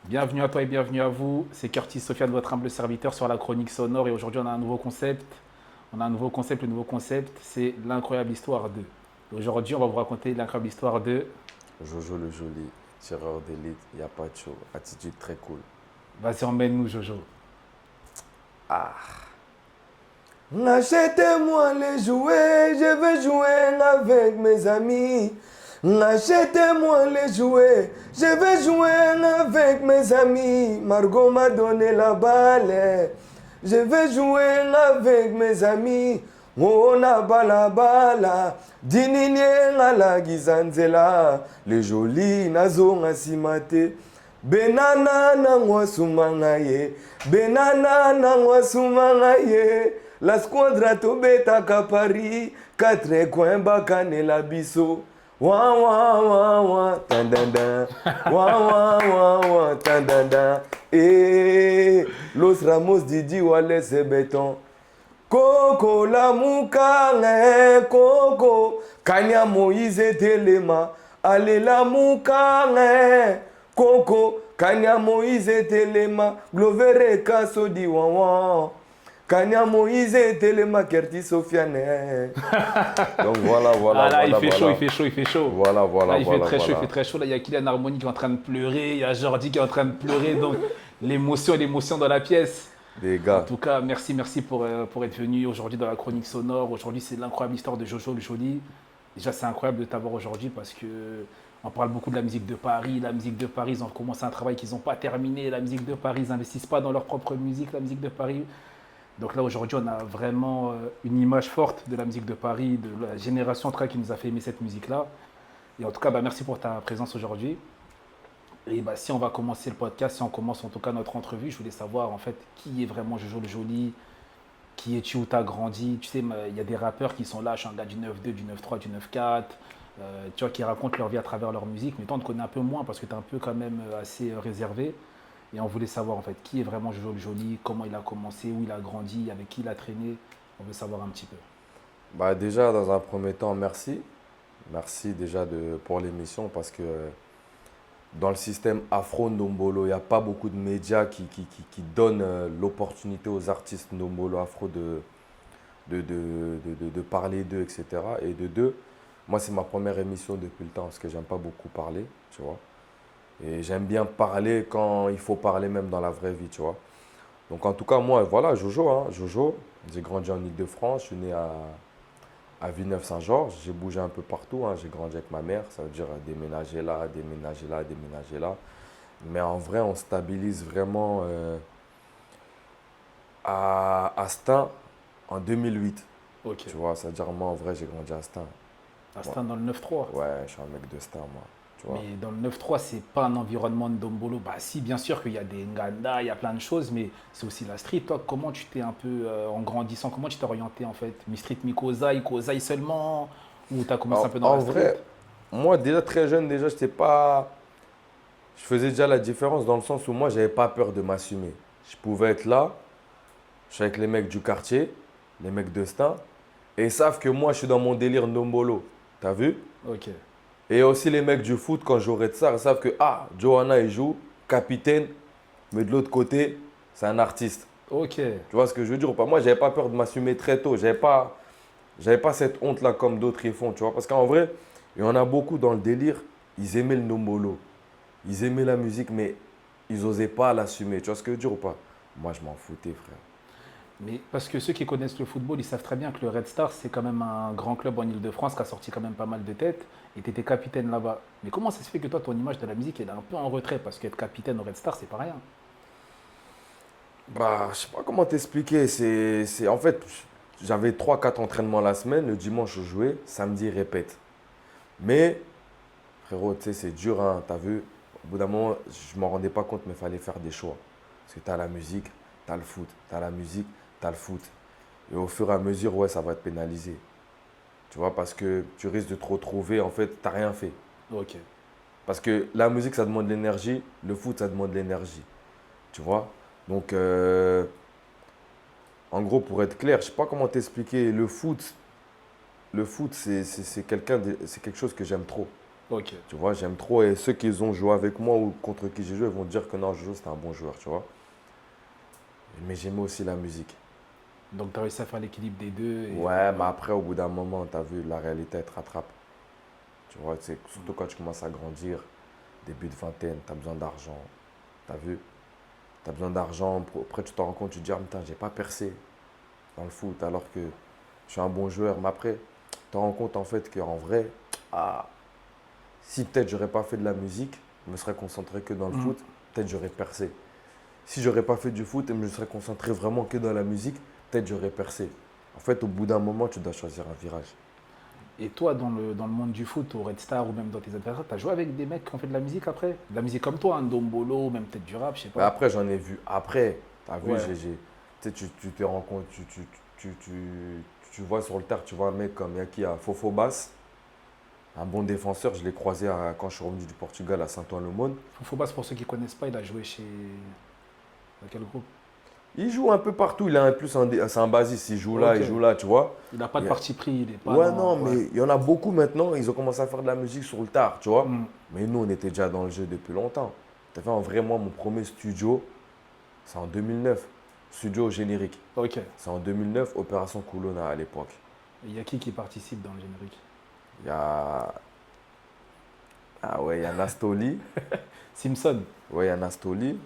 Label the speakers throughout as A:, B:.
A: Bienvenue à toi et bienvenue à vous. C'est Curtis Sofiane, votre humble serviteur sur la chronique sonore. Et aujourd'hui, on a un nouveau concept. On a un nouveau concept. Le nouveau concept, c'est l'incroyable histoire de. Aujourd'hui, on va vous raconter l'incroyable histoire de.
B: Jojo le joli, tireur d'élite, y a pas de show, attitude très cool.
A: Vas-y, emmène-nous, Jojo.
B: Achetez-moi les jouets, je veux jouer avec mes amis. Achetez-moi les jouets, je veux jouer avec mes amis. Margot m'a donné la balle, je veux jouer avec mes amis. On a bala bala, dininye ngala gizanzela, les jolis nazo ngasimate. Benana nangwa sumangaye, benana nangwa sumangaye. La squadra tobeta kapari, quatre coins bakane la biso. Wa wa wa wa, tandanda. Wa wa wa wa, tandanda. Los Ramos Didi Wale c'est béton. Coco la mukane, Coco. Kanya Moïse Telema, allez la mukane. Coco, Kanya Moïse Telema, Glovere Kaso di Wawan. Kanya Moïse Telema, Kerti Sofiane. Donc
A: Ah là, il fait chaud,
B: voilà.
A: il fait chaud, il fait chaud. Là, il fait très chaud, il fait très chaud. Là, il y a Kylian Harmony qui est en train de pleurer. Il y a Jordi qui est en train de pleurer. Donc, l'émotion dans la pièce.
B: Les
A: En
B: gars,
A: tout cas, merci pour être venu aujourd'hui dans la chronique sonore. Aujourd'hui, c'est l'incroyable histoire de Jojo le Joli. Déjà, c'est incroyable de t'avoir aujourd'hui parce que on parle beaucoup de la musique de Paris. La musique de Paris, ils ont commencé un travail qu'ils n'ont pas terminé. La musique de Paris, ils n'investissent pas dans leur propre musique, la musique de Paris. Donc là, aujourd'hui, on a vraiment une image forte de la musique de Paris, de la génération en tout cas, qui nous a fait aimer cette musique-là. Et en tout cas, merci pour ta présence aujourd'hui. Et si on va commencer le podcast, si on commence en tout cas notre entrevue, je voulais savoir en fait qui est vraiment Jojo le Joli, qui es-tu, où t'as grandi. Tu sais, il y a des rappeurs qui sont là, je suis un gars du 9-2, du 9-3, du 9-4, tu vois, qui racontent leur vie à travers leur musique. Mais toi, on te connaît un peu moins parce que tu es un peu quand même assez réservé. Et on voulait savoir en fait qui est vraiment Jojo le Joli, comment il a commencé, où il a grandi, avec qui il a traîné. On veut savoir un petit peu.
B: bah déjà dans un premier temps, merci. Merci déjà pour l'émission parce que dans le système Afro Ndombolo, il n'y a pas beaucoup de médias qui donnent l'opportunité aux artistes Ndombolo Afro de parler d'eux, etc. Et de deux, moi c'est ma première émission depuis le temps parce que j'aime pas beaucoup parler, tu vois. Et j'aime bien parler quand il faut parler même dans la vraie vie, tu vois. Donc en tout cas, moi, voilà, Jojo, hein, Jojo, j'ai grandi en Île-de-France, je suis né à Villeneuve-Saint-Georges, j'ai bougé un peu partout, hein, j'ai grandi avec ma mère, ça veut dire déménager là, déménager là, déménager là. Mais en vrai, on stabilise vraiment à Stein en 2008.
A: Ok.
B: Tu vois, c'est-à-dire moi, en vrai, j'ai grandi à Stein. Ouais,
A: Instinct dans le 9-3.
B: ouais, je suis un mec de Stein, moi. Tu vois.
A: Mais dans le 9-3, c'est pas un environnement de Dombolo. Bah si, bien sûr qu'il y a des Nganda, il y a plein de choses, mais c'est aussi la street. Toi, comment tu t'es un peu, en grandissant, comment tu t'es orienté en fait Mi street, mi Kozai, Kozai seulement ou tu as commencé un peu dans
B: En
A: la street?
B: vrai, moi, déjà très jeune, déjà, j'étais pas. Je faisais déjà la différence dans le sens où moi, j'avais pas peur de m'assumer. Je pouvais être là, je suis avec les mecs du quartier, les mecs de Stein, et ils savent que moi, je suis dans mon délire Ndombolo. T'as vu?
A: Ok,
B: Et aussi les mecs du foot, quand j'aurai de ça, ils savent que, ah, Johanna, il joue, capitaine, mais de l'autre côté, c'est un artiste.
A: ok.
B: Tu vois ce que je veux dire ou pas? Moi, j'avais pas peur de m'assumer très tôt. J'avais pas cette honte-là comme d'autres y font, tu vois. Parce qu'en vrai, il y en a beaucoup dans le délire, ils aimaient le Ndombolo. Ils aimaient la musique, mais ils n'osaient pas l'assumer. Tu vois ce que je veux dire ou pas? Moi, je m'en foutais, frère.
A: Mais parce que ceux qui connaissent le football, ils savent très bien que le Red Star, c'est quand même un grand club en Ile-de-France qui a sorti quand même pas mal de têtes et tu étais capitaine là-bas. Mais comment ça se fait que toi, ton image de la musique, elle est un peu en retrait parce qu'être capitaine au Red Star, c'est pas rien.
B: Bah, je sais pas comment t'expliquer. En fait, j'avais 3 4 entraînements la semaine. Le dimanche, je jouais. Samedi, répète. Mais, frérot, tu sais, c'est dur, hein. T'as vu? Au bout d'un moment, je m'en rendais pas compte, mais il fallait faire des choix. Parce que t'as la musique, t'as le foot. T'as la musique, t'as le foot. Et au fur et à mesure, ouais, ça va te pénaliser. Tu vois, parce que tu risques de te retrouver, en fait, t'as rien fait.
A: Ok.
B: Parce que la musique, ça demande de l'énergie. Le foot, ça demande de l'énergie. Tu vois? Donc, en gros, pour être clair, je sais pas comment t'expliquer. Le foot, c'est quelque chose que j'aime trop.
A: Ok.
B: Tu vois, j'aime trop. Et ceux qui ont joué avec moi ou contre qui j'ai joué, ils vont dire que non, Jojo, c'était un bon joueur, tu vois. Mais j'aimais aussi la musique.
A: Donc, tu as réussi à faire l'équilibre des deux. Et,
B: Ouais, mais après, au bout d'un moment, tu as vu, la réalité, elle te rattrape. Tu vois, c'est surtout quand tu commences à grandir, début de vingtaine, tu as besoin d'argent. Tu as vu? Tu as besoin d'argent. Après, tu te rends compte, tu te dis, ah, putain, j'ai pas percé dans le foot alors que je suis un bon joueur. Mais après, tu te rends compte en fait qu'en vrai, ah, si peut-être j'aurais pas fait de la musique, je me serais concentré que dans le
A: Mm.
B: foot, peut-être j'aurais percé. Si j'aurais pas fait du foot et je me serais concentré vraiment que dans la musique, peut-être j'aurais percé. En fait, au bout d'un moment, tu dois choisir un virage.
A: Et toi, dans le monde du foot, au Red Star ou même dans tes adversaires, tu as joué avec des mecs qui ont fait de la musique après? De la musique comme toi, un Dombolo, ou même peut-être du rap, je sais
B: Mais
A: pas.
B: après, j'en ai vu après. Tu as vu,
A: Ouais.
B: tu sais, tu te rends compte, tu vois sur le terre, tu vois un mec comme Yaki à Fofo Bass, un bon défenseur. Je l'ai croisé quand je suis revenu du Portugal à Saint-Ouen-le-Monde.
A: Faut pas, pour ceux qui connaissent pas, il a joué chez. Dans quel groupe?
B: Il joue un peu partout. Il a un plus c'est un basiste.
A: Ok.
B: Il joue là, tu vois.
A: Il n'a pas de
B: Il y a-
A: parti pris, il est pas
B: Ouais, non,
A: dans. Ouais.
B: mais il y en a beaucoup maintenant. Ils ont commencé à faire de la musique sur le tard, tu vois.
A: Hmm.
B: Mais nous, on était déjà dans le jeu depuis longtemps. T'as fait vraiment mon premier studio, c'est en 2009. Studio générique.
A: Ok.
B: C'est en 2009, Opération Kulona à l'époque.
A: Il y a qui participe dans le générique?
B: Il y a. Ah ouais, il y a Nastoli.
A: Simpson.
B: Ouais, il y a Nastoli.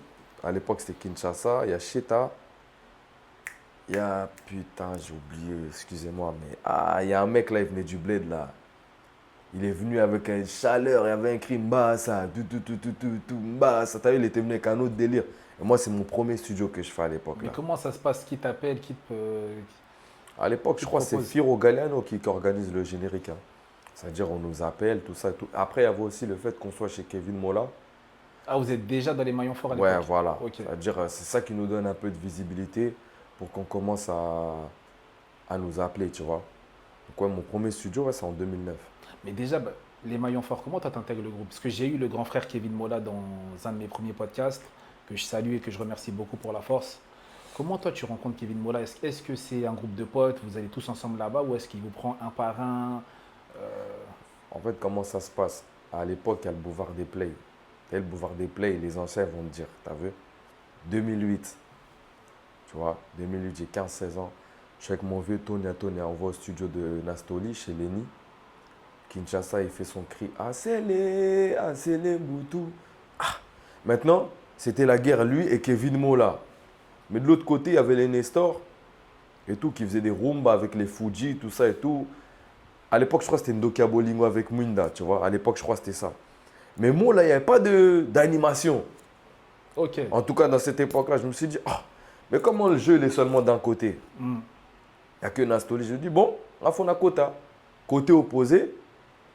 B: À l'époque, c'était Kinshasa. Il y a Sheta. Il y a. Putain, j'ai oublié, excusez-moi. Mais. Ah, il y a un mec là, il venait du bled là. Il est venu avec une chaleur, il y avait un cri Mbassa, tout, Mbassa. T'as vu, il était venu avec un autre délire. Et moi, c'est mon premier studio que je fais à l'époque
A: Mais
B: là.
A: comment ça se passe? Qui t'appelle?
B: À l'époque,
A: Qui
B: je
A: te
B: crois que c'est
A: propose?
B: Firo Galliano qui organise le générique, hein. C'est-à-dire, on nous appelle, tout ça et tout. Après, il y avait aussi le fait qu'on soit chez Kevin Mola.
A: Ah, vous êtes déjà dans les maillons forts à
B: Ouais,
A: l'époque?
B: voilà.
A: Ok.
B: C'est-à-dire, c'est ça qui nous donne un peu de visibilité pour qu'on commence à nous appeler, tu vois. Donc, ouais, mon premier studio, ouais, c'est en 2009.
A: Mais déjà, bah, les maillons forts, comment toi t'intègres le groupe? Parce que j'ai eu le grand frère Kevin Mola dans un de mes premiers podcasts, que je salue et que je remercie beaucoup pour la force. Comment toi tu rencontres Kevin Mola? Est-ce que c'est un groupe de potes, vous allez tous ensemble là-bas, ou est-ce qu'il vous prend un par un?
B: En fait, comment ça se passe? À l'époque, il y a le boulevard des Plays. Et le boulevard des Plays, les anciens vont te dire, t'as vu? 2008, tu vois, 2008, j'ai 15-16 ans. Je suis avec mon vieux Tony, on va au studio de Nastoli, chez Lenny. Kinshasa, il fait son cri, Asele, Boutou. Maintenant, c'était la guerre, lui et Kevin Mola. Mais de l'autre côté, il y avait les Nestor et tout, qui faisaient des rumbas avec les Fuji, tout ça et tout. À l'époque, je crois que c'était Ndokia Bolingo avec Mwinda, tu vois. À l'époque, je crois que c'était ça. Mais moi, là, il n'y avait pas d'animation.
A: Ok.
B: En tout cas, dans cette époque-là, je me suis dit, ah, mais comment le jeu il est seulement d'un côté?
A: Hmm.
B: Il n'y a que Nastoli. Je me dis, bon, Rafona Kota. Côté opposé.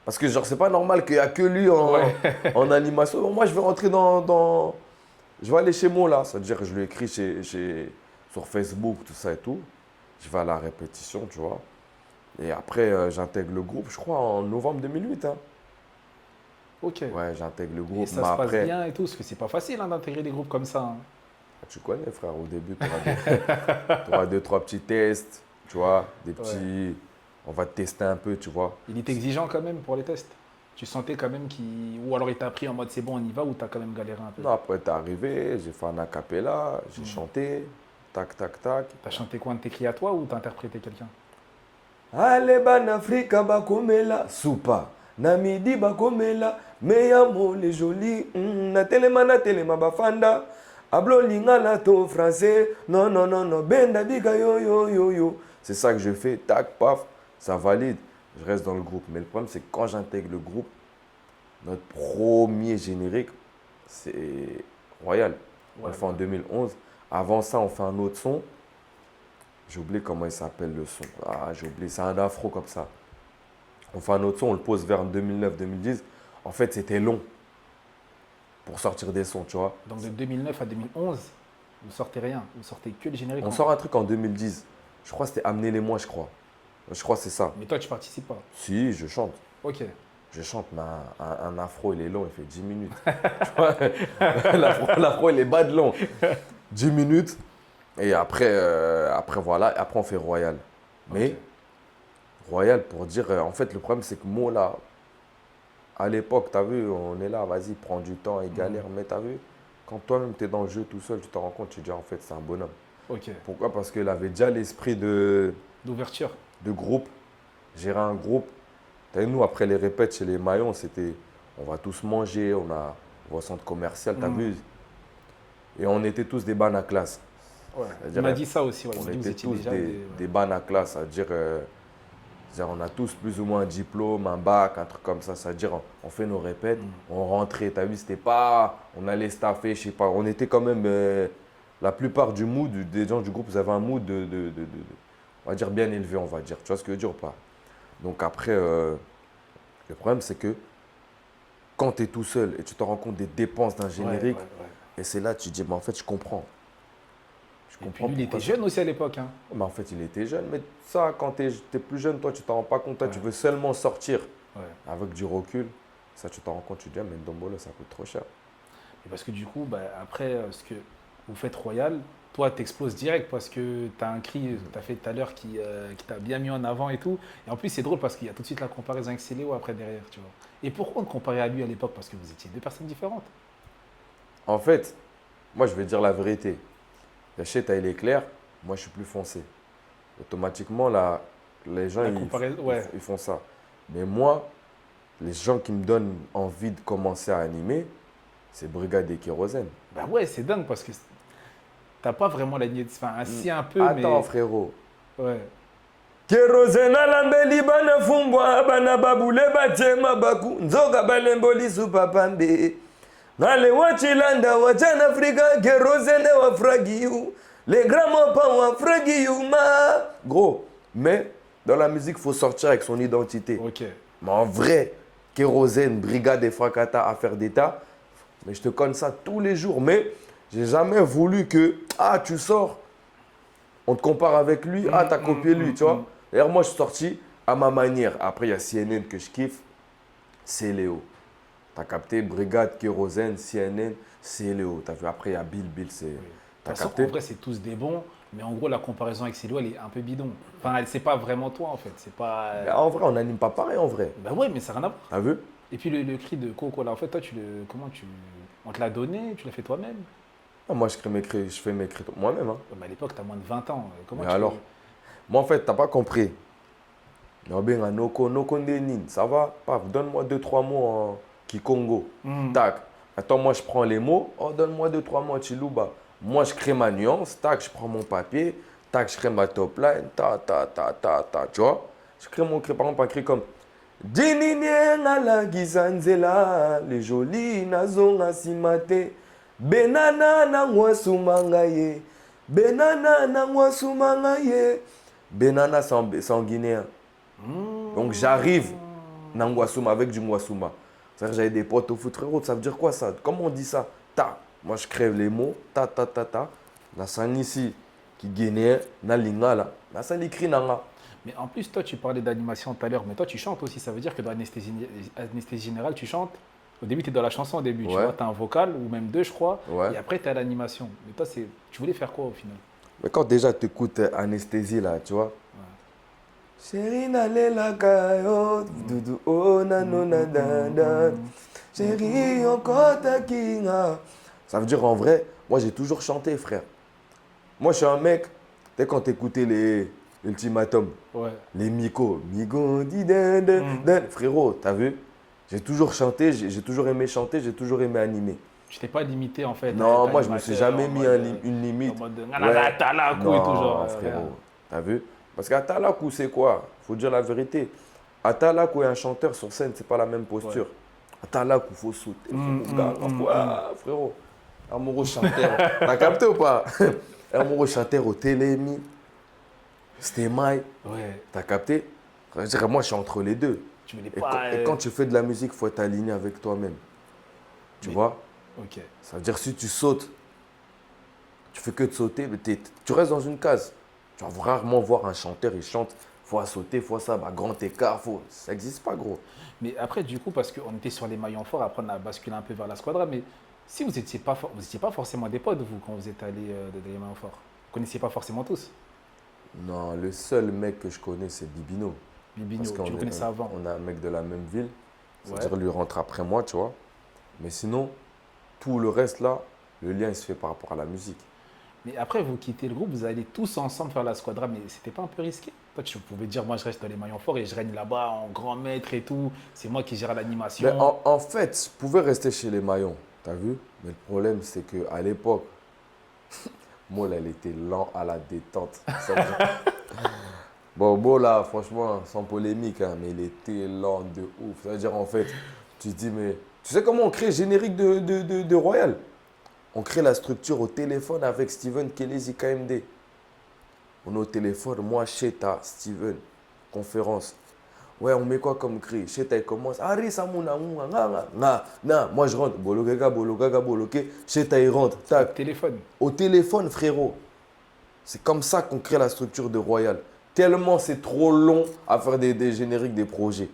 B: Parce que, genre, c'est pas normal qu'il n'y a que lui
A: Ouais.
B: en animation. Bon, moi, je vais rentrer je vais aller chez moi, là. C'est-à-dire que je lui écris sur Facebook, tout ça et tout. Je vais à la répétition, tu vois. Et après, j'intègre le groupe, je crois, en novembre 2008, hein.
A: Ok.
B: Ouais, j'intègre le
A: Et
B: groupe.
A: ça
B: Mais
A: se passe
B: après,
A: bien et tout, parce que c'est pas facile hein, d'intégrer des groupes comme ça, hein.
B: tu connais, frère, au début, tu auras deux, trois petits tests, tu vois, des
A: Ouais.
B: petits. On va te tester un peu, tu vois.
A: Il est exigeant quand même pour les tests. Tu sentais quand même qu'il. Ou alors il t'a pris en mode c'est bon, on y va, ou t'as quand même galéré un peu?
B: Non, après, t'es arrivé, j'ai fait un acapella, j'ai chanté, tac, tac, tac.
A: T'as chanté quoi? Un t'écrit à toi ou t'as interprété quelqu'un?
B: Ale banafrika bakomela supa na midi bakomela meyamo les jolis na telema bafanda ablo lingala to français non non non non benda bika yo yo yo yo. C'est ça que je fais, tac paf, ça valide, je reste dans le groupe. Mais le problème c'est que quand j'intègre le groupe, notre premier générique c'est Royal, on
A: Ouais,
B: le fait en 2011. Avant ça on fait un autre son. J'ai oublié comment il s'appelle le son. Ah, j'ai oublié, c'est un afro comme ça. On fait un autre son, on le pose vers 2009-2010. En fait, c'était long pour sortir des sons, tu vois.
A: donc de 2009 à 2011, vous sortez rien. Vous sortez que le générique.
B: On sort un truc en 2010. Je crois que c'était Amenez-les-moi, je crois. Je crois que c'est ça.
A: Mais toi, tu participes pas.
B: Si, je chante.
A: Ok.
B: Je chante, mais un afro, il est long, il fait 10 minutes. Tu vois, l'afro, il est bas de long. 10 minutes. Et après, voilà, après on fait Royal. Mais
A: Ok.
B: Royal, pour dire, en fait, le problème, c'est que moi, là, à l'époque, tu as vu, on est là, vas-y, prends du temps et galère. Mais tu as vu, quand toi-même, tu es dans le jeu tout seul, tu te rends compte, tu te dis, en fait, c'est un bonhomme.
A: Ok.
B: Pourquoi? Parce qu'il avait déjà l'esprit
A: D'ouverture.
B: de groupe, gérer un groupe. T'as vu, nous, après les répètes chez les Maillons, c'était, on va tous manger, on va au centre commercial, t'as vu? Et on était tous des bannes à classe.
A: Ouais. Il
B: C'est-à-dire,
A: m'a dit ça aussi. Ouais. Il
B: on
A: m'a dit que vous
B: était
A: étiez
B: tous
A: déjà
B: des bannes à classe, c'est-à-dire on a tous plus ou moins un diplôme, un bac, un truc comme ça. C'est-à-dire on fait nos répètes, on rentrait. T'as vu, c'était pas, on allait staffer, je sais pas. On était quand même, la plupart du mood, des gens du groupe, ils avaient un mood on va dire bien élevé, on va dire. Tu vois ce que je veux dire ou pas? Donc après, le problème c'est que quand tu es tout seul et tu te rends compte des dépenses d'un générique, et c'est là que tu te dis, mais en fait, je comprends. Je
A: Et puis
B: comprends
A: lui, il
B: pourquoi
A: était jeune aussi à l'époque. Hein.
B: mais en fait, il était jeune. Mais ça, quand tu es plus jeune, toi, tu t'en rends pas compte. Toi, tu veux seulement sortir
A: Ouais.
B: avec du recul. Ça, tu t'en rends compte. Tu te dis, ah, mais Ndombolo, ça coûte trop cher.
A: Et parce que du coup, bah, après, ce que vous faites Royal, toi, t'exploses direct parce que tu as un cri, tu as fait tout à l'heure qui t'a bien mis en avant et tout. Et en plus, c'est drôle parce qu'il y a tout de suite la comparaison avec Céléo après derrière, tu vois. Et pourquoi on te comparait à lui à l'époque? Parce que vous étiez deux personnes différentes.
B: En fait, moi, je vais dire la vérité. Yachet, il est clair. Moi, je suis plus foncé. Automatiquement, là, les gens,
A: La comparaison, ouais.
B: ils font ça. Mais moi, les gens qui me donnent envie de commencer à animer, c'est Brigade et Kérosène.
A: Bah ouais, c'est dingue parce que t'as pas vraiment la lignée de... Enfin, si un peu,
B: Attends,
A: mais...
B: frérot.
A: Ouais.
B: Kerosene alambeli bana fumbwa bana babule batema baku nzoka balemboli supapambe ngale wachilanda wachan Afrika kerosene wa fragiu les grands mopas wa fragiu ma gros. Mais dans la musique, faut sortir avec son identité.
A: Ok.
B: Mais en vrai, Kérosène, Brigade et Fracata, affaire d'État, mais je te connais ça tous les jours. Mais j'ai jamais voulu que, ah, tu sors, on te compare avec lui, ah, t'as copié lui, tu vois. D'ailleurs, moi, je suis sorti à ma manière. Après, il y a CNN que je kiffe, c'est Léo. T'as capté, Brigade, Kérosène, CNN, c'est Léo. T'as vu, après, il y a Bill, c'est...
A: De
B: T'as
A: toute façon,
B: capté?
A: en vrai, c'est tous des bons, mais en gros, la comparaison avec Célo, elle est un peu bidon. Enfin, c'est pas vraiment toi, en fait. C'est pas...
B: Mais en vrai, on n'anime pas pareil, en vrai.
A: Bah ouais, mais ça n'a rien à voir.
B: T'as vu?
A: Et puis le cri de Coco, là, en fait, toi, comment tu... On te l'a donné, tu l'as fait toi-même.
B: Ah, moi, je fais mes cris moi-même. Hein.
A: Ouais, mais à l'époque, t'as moins de 20 ans. Comment
B: Mais
A: tu...
B: alors? Moi, en fait, t'as pas compris. Noko Ndenin, ça va? Paf, donne-moi 2-3 mots en Kikongo. Tac. Attends, moi, je prends les mots. Oh, donne-moi 2-3 mots en Chiluba. Moi, je crée ma nuance. Tac, je prends mon papier. Tac, je crée ma top line. Ta. Tu vois? Je crée mon cri, par exemple, un cri comme Dininiengala Gizanzela, les jolis nazonga simate. Benana na mwasumangaye. Benana na mwasumangaye. Benana, c'est en guinéen. Donc j'arrive Nangwasuma avec du Mwasuma. C'est-à-dire que j'avais des potes au foot, frérot. Ça veut dire quoi ça? Comment on dit ça? Ta. Moi je crève les mots. Ta. La sani ici qui guinéen. Na lingala. La sani cri nanga.
A: Mais en plus, toi, tu parlais d'animation tout à l'heure, mais toi, tu chantes aussi. Ça veut dire que dans Anesthésie Générale, tu chantes. Au début, tu es dans la chanson au début, tu vois. Tu as un vocal, ou même deux, je crois.
B: Ouais.
A: Et après, tu as l'animation. Mais toi, tu voulais faire quoi au final?
B: Mais quand déjà tu écoutes Anesthésie là, tu vois. Chérie nalela kayo, doudou oh nanona dada. Chérie encore ta kinga. Ça veut dire en vrai, moi j'ai toujours chanté, frère. Moi je suis un mec, tu sais quand t'écoutais les ultimatums, les Miko, Migo di frérot, t'as vu? J'ai toujours chanté, j'ai toujours aimé chanter, j'ai toujours aimé animer.
A: Tu t'es pas limité en fait.
B: Non, moi je me suis jamais mis une limite.
A: En mode
B: Ouais.
A: Talakou et tout genre.
B: Frérot, t'as vu? Parce qu'Atalakou, c'est quoi? Faut dire la vérité. Atalakou et un chanteur sur scène, c'est pas la même posture. Atalakou, faut sauter. Frérot. Amoureux chanteur. T'as capté ou pas? Amoureux chanteur au télémi. C'était Maï.
A: Ouais.
B: T'as capté? Ça veut dire que moi, je suis entre les deux.
A: Tu voulais pas.
B: Et quand tu fais de la musique, il faut être aligné avec toi-même. Tu vois?
A: Ok.
B: Ça veut dire que si tu sautes, tu fais que de sauter, mais tu restes dans une case. Tu vas rarement voir un chanteur, il chante, fois sauter, fois ça, bah, grand écart, ça n'existe pas, gros.
A: Mais après, du coup, parce qu'on était sur les maillons forts, après on a basculé un peu vers la squadra, mais si vous n'étiez pas, pas forcément des potes, vous, quand vous êtes allé dans les maillons forts, vous ne connaissiez pas forcément tous.
B: Non, le seul mec que je connais, c'est Bibino.
A: Bibino, tu le connaissais avant.
B: On a un mec de la même ville, C'est-à-dire lui rentre après moi, tu vois. Mais sinon, tout le reste là, le lien il se fait par rapport à la musique.
A: Mais après, vous quittez le groupe, vous allez tous ensemble faire la squadra, mais c'était pas un peu risqué? Toi, tu pouvais dire, moi, je reste dans les maillons forts et je règne là-bas en grand maître et tout. C'est moi qui gère
B: Mais
A: l'animation.
B: en fait, je pouvais rester chez les Maillons, t'as vu? Mais le problème, c'est qu'à l'époque, Maul, elle était lent à la détente. Bon, là, franchement, sans polémique, hein, mais il était lent de ouf. C'est-à-dire, en fait, tu te dis, mais tu sais comment on crée le générique de Royal? On crée la structure au téléphone avec Steven Kelezi KMD. On est au téléphone, moi, Cheta, Steven, conférence. Ouais, on met quoi comme cri? Cheta, il commence. Ari, Samouna, moi, je rentre. Bologaga, bologaga, boloké. Cheta, il rentre. Tac.
A: Téléphone.
B: Au téléphone, frérot. C'est comme ça qu'on crée la structure de Royal. Tellement c'est trop long à faire des génériques, des projets.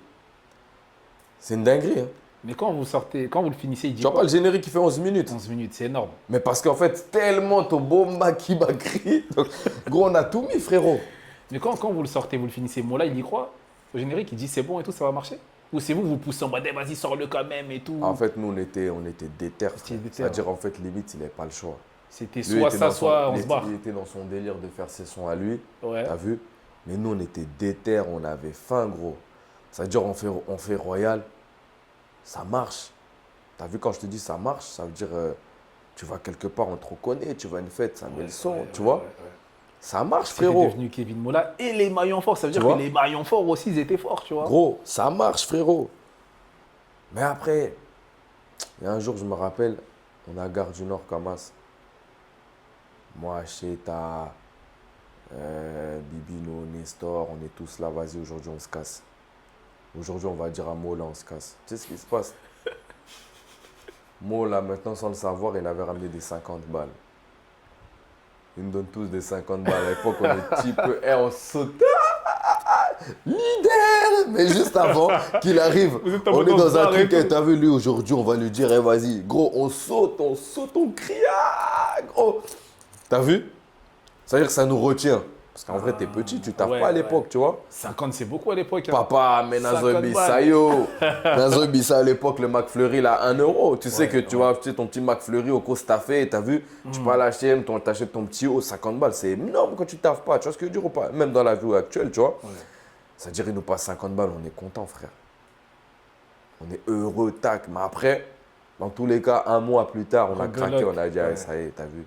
B: C'est une dinguerie. Hein.
A: Mais quand vous sortez, quand vous le finissez, il dit
B: Tu vois
A: quoi?
B: pas le générique qui fait 11 minutes.
A: 11 minutes, c'est énorme.
B: Mais parce qu'en fait, tellement ton beau maki bakri. Donc, gros, on a tout mis, frérot.
A: Mais quand vous le sortez, vous le finissez, Mola, il y croit au générique, il dit c'est bon et tout, ça va marcher? Ou c'est vous poussez en mode, eh, vas-y, sors-le quand même et tout?
B: En fait, nous, on était déter.
A: C'était déter,
B: C'est-à-dire, en fait, limite, il n'avait pas le choix.
A: C'était
B: Lui,
A: soit
B: était
A: ça,
B: dans
A: soit on
B: il
A: se barre.
B: Il était dans son délire de faire ses sons à lui.
A: Ouais.
B: T'as vu? Mais nous, on était déter, on avait faim, gros. C'est-à-dire, on fait Royal, ça marche. T'as vu, quand je te dis ça marche, ça veut dire, tu vas quelque part, on te reconnaît, tu vas à une fête, ça met le son, tu vois? Ça marche,
A: C'était
B: frérot.
A: devenu Kevin Mola et les maillons forts. Ça veut dire
B: vois
A: que les maillons forts aussi, ils étaient forts, tu vois.
B: Gros, ça marche, frérot. Mais après, il y a un jour, je me rappelle, on est à Gare du Nord, Camas. Moi, Cheta, Bibino, Nestor, on est tous là, vas-y, aujourd'hui, on se casse. Aujourd'hui, on va dire à Mo, là, on se casse. Tu sais ce qui se passe? Mo, là, maintenant, sans le savoir, il avait ramené des 50 balles. Ils nous donnent tous des 50 balles. À l'époque, on est petit peu, et on saute. Leader! Mais juste avant qu'il arrive, on est dans un truc, et t'as vu, lui, aujourd'hui, on va lui dire, eh, vas-y, gros, on saute, on crie, ah, gros. T'as vu? Ça veut dire que ça nous retient. Parce qu'en vrai, t'es petit, tu taffes pas à l'époque, tu vois.
A: 50, c'est beaucoup à l'époque. Hein.
B: Papa, mais Nazo Bissayo. Nazo Bissa à l'époque, le McFlurry, là, 1 euro. Tu sais que tu vas acheter ton petit McFlurry au Costaffé, t'as vu? Tu peux aller acheter, t'achètes ton petit haut, 50 balles. C'est énorme quand tu taffes pas. Tu vois ce que je veux dire ou pas? Même dans la vie actuelle, tu vois. C'est-à-dire, il nous passe 50 balles, on est content, frère. On est heureux, tac. Mais après, dans tous les cas, un mois plus tard, on a craqué, on a dit, ah, ça y est, t'as vu?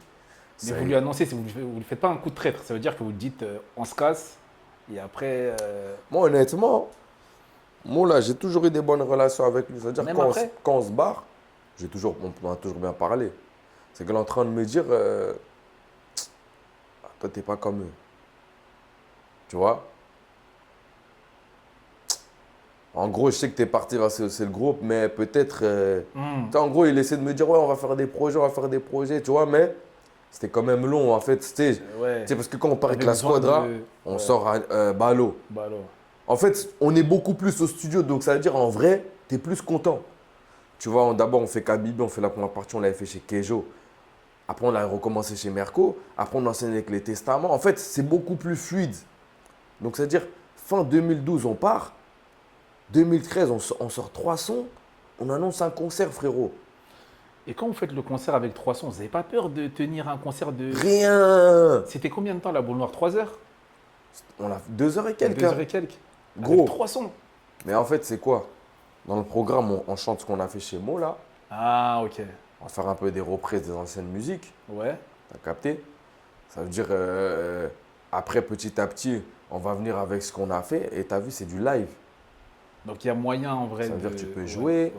A: Mais vous lui annoncez, vous ne lui faites pas un coup de traître. Ça veut dire que vous lui dites, on se casse. Et après.
B: Moi, honnêtement, moi, là, j'ai toujours eu des bonnes relations avec lui. C'est-à-dire quand on se barre, on a toujours bien parlé. C'est qu'elle est en train de me dire, toi, t'es pas comme eux. Tu vois? En gros, je sais que tu es parti vers le groupe, mais peut-être. En gros, il essaie de me dire, ouais, on va faire des projets, tu vois, mais c'était quand même long, en fait. C'était, parce que quand on part avec la squadra, on sort à Balo. En fait, on est beaucoup plus au studio, donc ça veut dire, en vrai, tu es plus content. Tu vois, d'abord, on fait Kabibi, on fait la première partie, on l'avait fait chez Kejo. Après, on a recommencé chez Merco. Après, on enseigne avec les Testaments. En fait, c'est beaucoup plus fluide. Donc, ça veut dire, fin 2012, on part. 2013, on sort 3 sons, on annonce un concert, frérot.
A: Et quand vous faites le concert avec 3 sons, vous n'avez pas peur de tenir un concert de…
B: Rien.
A: C'était combien de temps la boule noire? 3 heures?
B: On a 2 heures et quelques.
A: 2 heures et quelques.
B: Gros.
A: Avec 3 sons.
B: Mais en fait, c'est quoi? Dans le programme, on chante ce qu'on a fait chez Mo, là.
A: Ah, ok.
B: On va faire un peu des reprises des anciennes musiques.
A: Ouais.
B: T'as capté? Ça veut dire, après, petit à petit, on va venir avec ce qu'on a fait. Et t'as vu, c'est du live.
A: Donc il y a moyen en vrai.
B: Ça veut dire que tu peux jouer,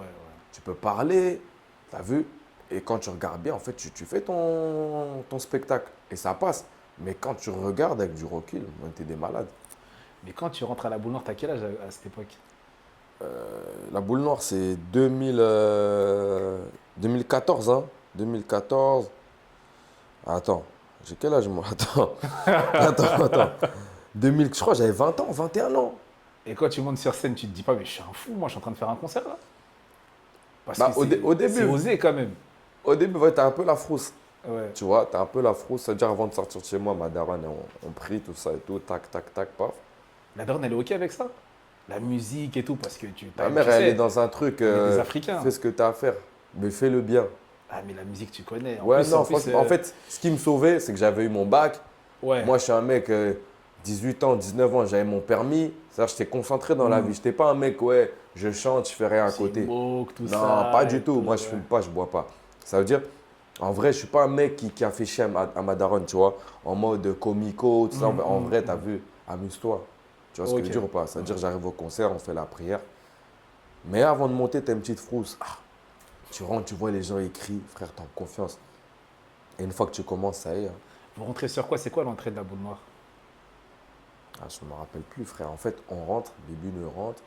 B: tu peux parler, tu as vu? Et quand tu regardes bien, en fait, tu fais ton spectacle et ça passe. Mais quand tu regardes avec du recul, tu es des malades.
A: Mais quand tu rentres à la boule noire, tu as quel âge à cette époque?
B: La boule noire, c'est 2014. Hein? 2014. Attends, j'ai quel âge moi? Attends. Je crois que j'avais 20 ans, 21 ans.
A: Et quand tu montes sur scène, tu te dis pas, mais je suis un fou, moi je suis en train de faire un concert là. Parce que
B: au début,
A: c'est osé quand même.
B: Au début, ouais, tu as un peu la frousse.
A: Ouais.
B: Tu vois, tu as un peu la frousse. C'est-à-dire, avant de sortir de chez moi, ma daronne, on prie, tout ça et tout, tac, tac, tac, paf.
A: La daronne, elle est OK avec ça? La musique et tout, parce que
B: Ma mère, elle est dans un truc,
A: on est des Africains.
B: fais ce que tu as à faire, mais fais-le bien.
A: Ah, mais la musique, tu connais.
B: Ouais, non, franchement, en fait, ce qui me sauvait, c'est que j'avais eu mon bac.
A: ouais.
B: Moi, je suis un mec, 18 ans, 19 ans, j'avais mon permis. C'est-à-dire, j'étais concentré dans la vie. Je n'étais pas un mec, ouais, je chante, je fais rien à côté.
A: Moque, tout
B: Non,
A: ça.
B: pas du
A: et
B: tout. Moi, je
A: ouais.
B: fume pas, je bois pas. Ça veut dire, en vrai, je suis pas un mec qui a fait chier à ma daronne, tu vois, en mode comico, tout ça. En vrai, tu as vu, amuse-toi. Tu vois ce que je veux
A: Ok.
B: dire ou pas? Ça veut dire, j'arrive au concert, on fait la prière. Mais avant de monter, tu as une petite frousse. Ah, tu rentres, tu vois les gens écrits, frère, t'as confiance. Et une fois que tu commences, ça y est, hein.
A: Vous rentrez sur quoi? C'est quoi l'entrée de la boule noire?
B: Ah, je ne me rappelle plus, frère. En fait, on rentre, Bibi nous rentre,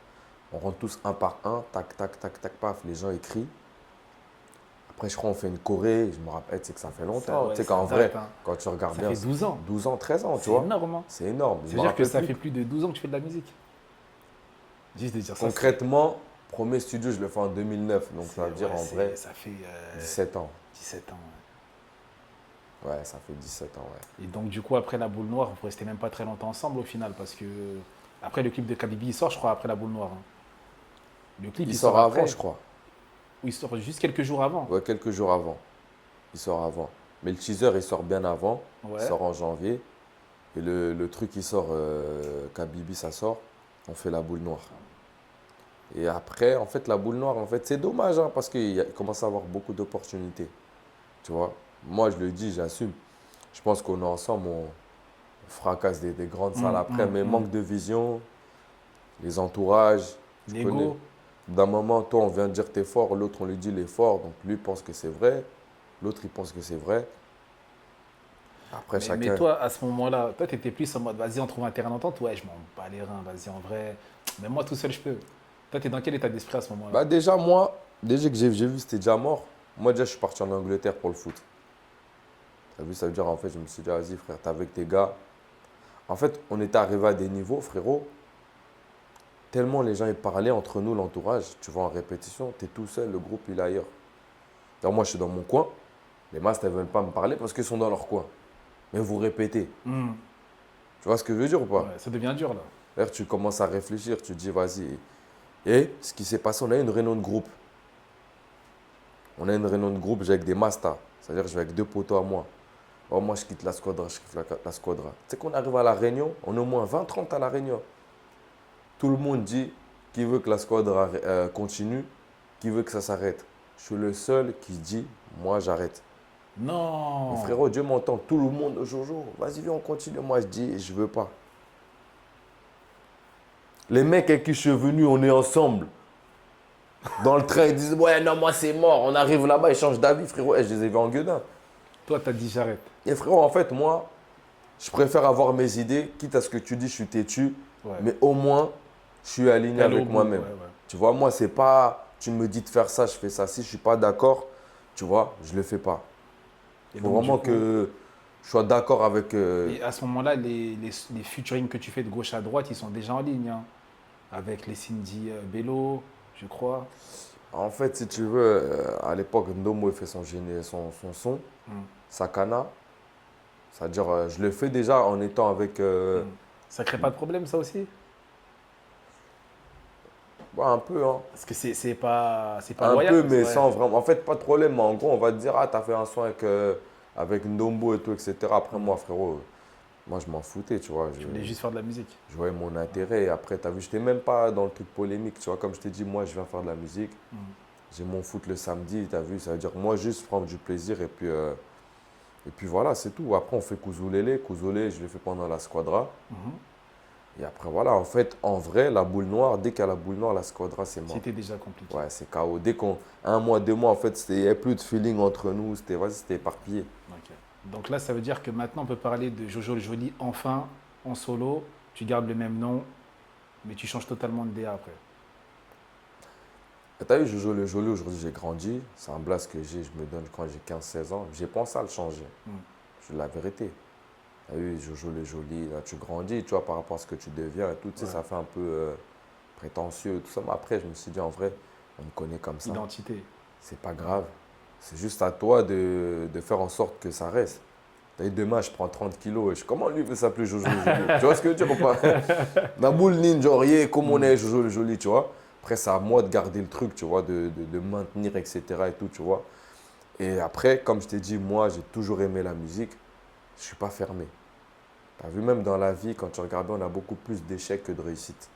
B: on rentre tous un par un, tac, tac, tac, tac, paf, les gens écrient. Après, je crois qu'on fait une choré, je me rappelle, c'est que ça fait longtemps.
A: ouais,
B: Tu sais
A: ça
B: qu'en
A: date,
B: vrai,
A: hein.
B: quand tu regardes
A: Ça
B: bien,
A: fait 12 ans.
B: 12 ans, 13 ans, tu
A: C'est
B: vois.
A: énorme. Hein.
B: C'est énorme.
A: Ça
B: Je
A: veut
B: me
A: dire que
B: rappelle
A: ça
B: plus.
A: fait plus de 12 ans que tu fais de la musique. Juste de dire ça.
B: Concrètement, premier studio, je le fais en 2009. Donc, ça veut dire en vrai,
A: Ça fait
B: 17 ans.
A: 17 ans.
B: Ouais, ça fait 17 ans, ouais.
A: Et donc, du coup, après la boule noire, vous restez même pas très longtemps ensemble au final, parce que après le clip de Kabibi, il sort, je crois, après la boule noire. Hein. Le clip,
B: Il sort
A: après,
B: avant, je crois.
A: ou il sort juste quelques jours avant.
B: Ouais, quelques jours avant. Il sort avant. Mais le teaser, il sort bien avant.
A: Ouais.
B: Il sort en janvier. Et le truc qui sort, Kabibi, ça sort. On fait la boule noire. Et après, en fait, la boule noire, en fait, c'est dommage, hein, parce qu'il commence à avoir beaucoup d'opportunités. Tu vois, moi, je le dis, j'assume. Je pense qu'on est ensemble, on fracasse des grandes salles après, mais manque de vision, les entourages. tu connais.
A: L'ego.
B: D'un moment, toi, on vient de dire t'es fort, l'autre, on lui dit il est fort, donc lui pense que c'est vrai, l'autre, il pense que c'est vrai. Après,
A: Mais
B: chacun.
A: toi, à ce moment-là, toi, tu étais plus en mode, vas-y, on trouve un terrain d'entente. Ouais, je m'en bats les reins, vas-y, en vrai. Mais moi, tout seul, je peux. Toi, tu es dans quel état d'esprit à ce moment-là?
B: Bah, déjà, moi, déjà que j'ai vu, c'était déjà mort. Moi, déjà, je suis parti en Angleterre pour le foot. T'as vu, ça veut dire, en fait, je me suis dit, vas-y, frère, t'es avec tes gars. En fait, on était arrivé à des niveaux, frérot. Tellement les gens ils parlaient entre nous, l'entourage, tu vois, en répétition, tu es tout seul, le groupe il est ailleurs. Alors moi je suis dans mon coin, les masses ne veulent pas me parler parce qu'ils sont dans leur coin. Mais vous répétez.
A: Hmm.
B: Tu vois ce que je veux dire ou pas?
A: Ouais, ça devient dur, là.
B: D'ailleurs, tu commences à réfléchir, tu te dis vas-y. Et ce qui s'est passé, on a eu une réunion de groupe. On a une réunion de groupe, j'ai avec des mastas. C'est-à-dire que je vais avec deux poteaux à moi. Oh, moi je quitte la squadra, je quitte la squadra. Tu sais qu'on arrive à la réunion, on est au moins 20-30 à la réunion. Tout le monde dit qui veut que la squadra continue, qui veut que ça s'arrête. Je suis le seul qui dit, moi j'arrête.
A: Non.
B: Mais frérot, Dieu m'entend, tout le monde, Jojo, vas-y, viens, on continue. Moi je dis, je veux pas. Les mecs avec qui je suis venu, on est ensemble. Dans le train, ils disent, ouais, non, moi c'est mort. On arrive là-bas, ils changent d'avis, frérot. Et je les ai vus en gueudin.
A: Toi, tu as dit j'arrête.
B: Et frérot, en fait, moi, je préfère avoir mes idées, quitte à ce que tu dis, je suis têtu,
A: Ouais.
B: mais au moins, je suis aligné
A: Aller au
B: avec
A: bout,
B: moi-même.
A: ouais, ouais.
B: Tu vois, moi, c'est pas, tu me dis de faire ça, je fais ça. Si je suis pas d'accord, tu vois, je le fais pas.
A: Et
B: Il faut
A: donc,
B: vraiment
A: du coup,
B: que je sois d'accord avec.
A: Et à ce moment-là, les featuring que tu fais de gauche à droite, ils sont déjà en ligne. Hein. Avec les Cindy Bello, je crois.
B: En fait, si tu veux, à l'époque, Ndomo il fait son son, Sakana. C'est-à-dire, je le fais déjà en étant avec.
A: Ça crée pas de problème, ça aussi?
B: Ouais, un peu, hein.
A: Parce que c'est pas
B: Un
A: loyal.
B: peu, mais
A: ouais.
B: sans vraiment. En fait, pas de problème. Mais en gros, on va te dire, ah, t'as fait un son avec Ndombo et tout, etc. Après, moi, frérot, moi, je m'en foutais, tu vois.
A: Tu voulais juste faire de la musique.
B: Je voyais mon intérêt. Et après, t'as vu, je n'étais même pas dans le truc polémique, tu vois. Comme je t'ai dit, moi, je viens faire de la musique. J'ai mon foot le samedi, t'as vu. Ça veut dire, moi, juste prendre du plaisir. Et puis voilà, c'est tout. Après, on fait Kouzoulélé. Kouzoulé, je l'ai fait pendant la squadra. Et après, voilà, en fait, en vrai, la boule noire, dès qu'il y a la boule noire, la squadra, c'est mort.
A: C'était déjà compliqué.
B: Ouais, c'est KO. Dès qu'on, un mois, 2 mois, en fait, il n'y avait plus de feeling entre nous. C'était éparpillé.
A: Ok. Donc là, ça veut dire que maintenant, on peut parler de Jojo le Joli, enfin, en solo. Tu gardes le même nom, mais tu changes totalement de DA après.
B: Tu as vu, Jojo le Joli, aujourd'hui, j'ai grandi. C'est un blast que je me donne quand j'ai 15-16 ans. J'ai pensé à le changer. C'est la vérité. Tu as vu, Jojo le Joli, là, tu grandis, tu vois, par rapport à ce que tu deviens et tout. Tu sais, ça fait un peu prétentieux, tout ça. Mais après, je me suis dit, en vrai, on me connaît comme ça.
A: Identité.
B: C'est pas grave. C'est juste à toi de faire en sorte que ça reste. Et demain, je prends 30 kilos. Comment lui peut s'appeler Jojo le Joli? Tu vois ce que je veux dire ou pas? Naboul Ninjorié, comme on est Jojo le Joli, tu vois. Après, c'est à moi de garder le truc, tu vois, de maintenir, etc. et tout, tu vois. Et après, comme je t'ai dit, moi, j'ai toujours aimé la musique. Je ne suis pas fermé. Tu as vu, même dans la vie, quand tu regardes, on a beaucoup plus d'échecs que de réussites.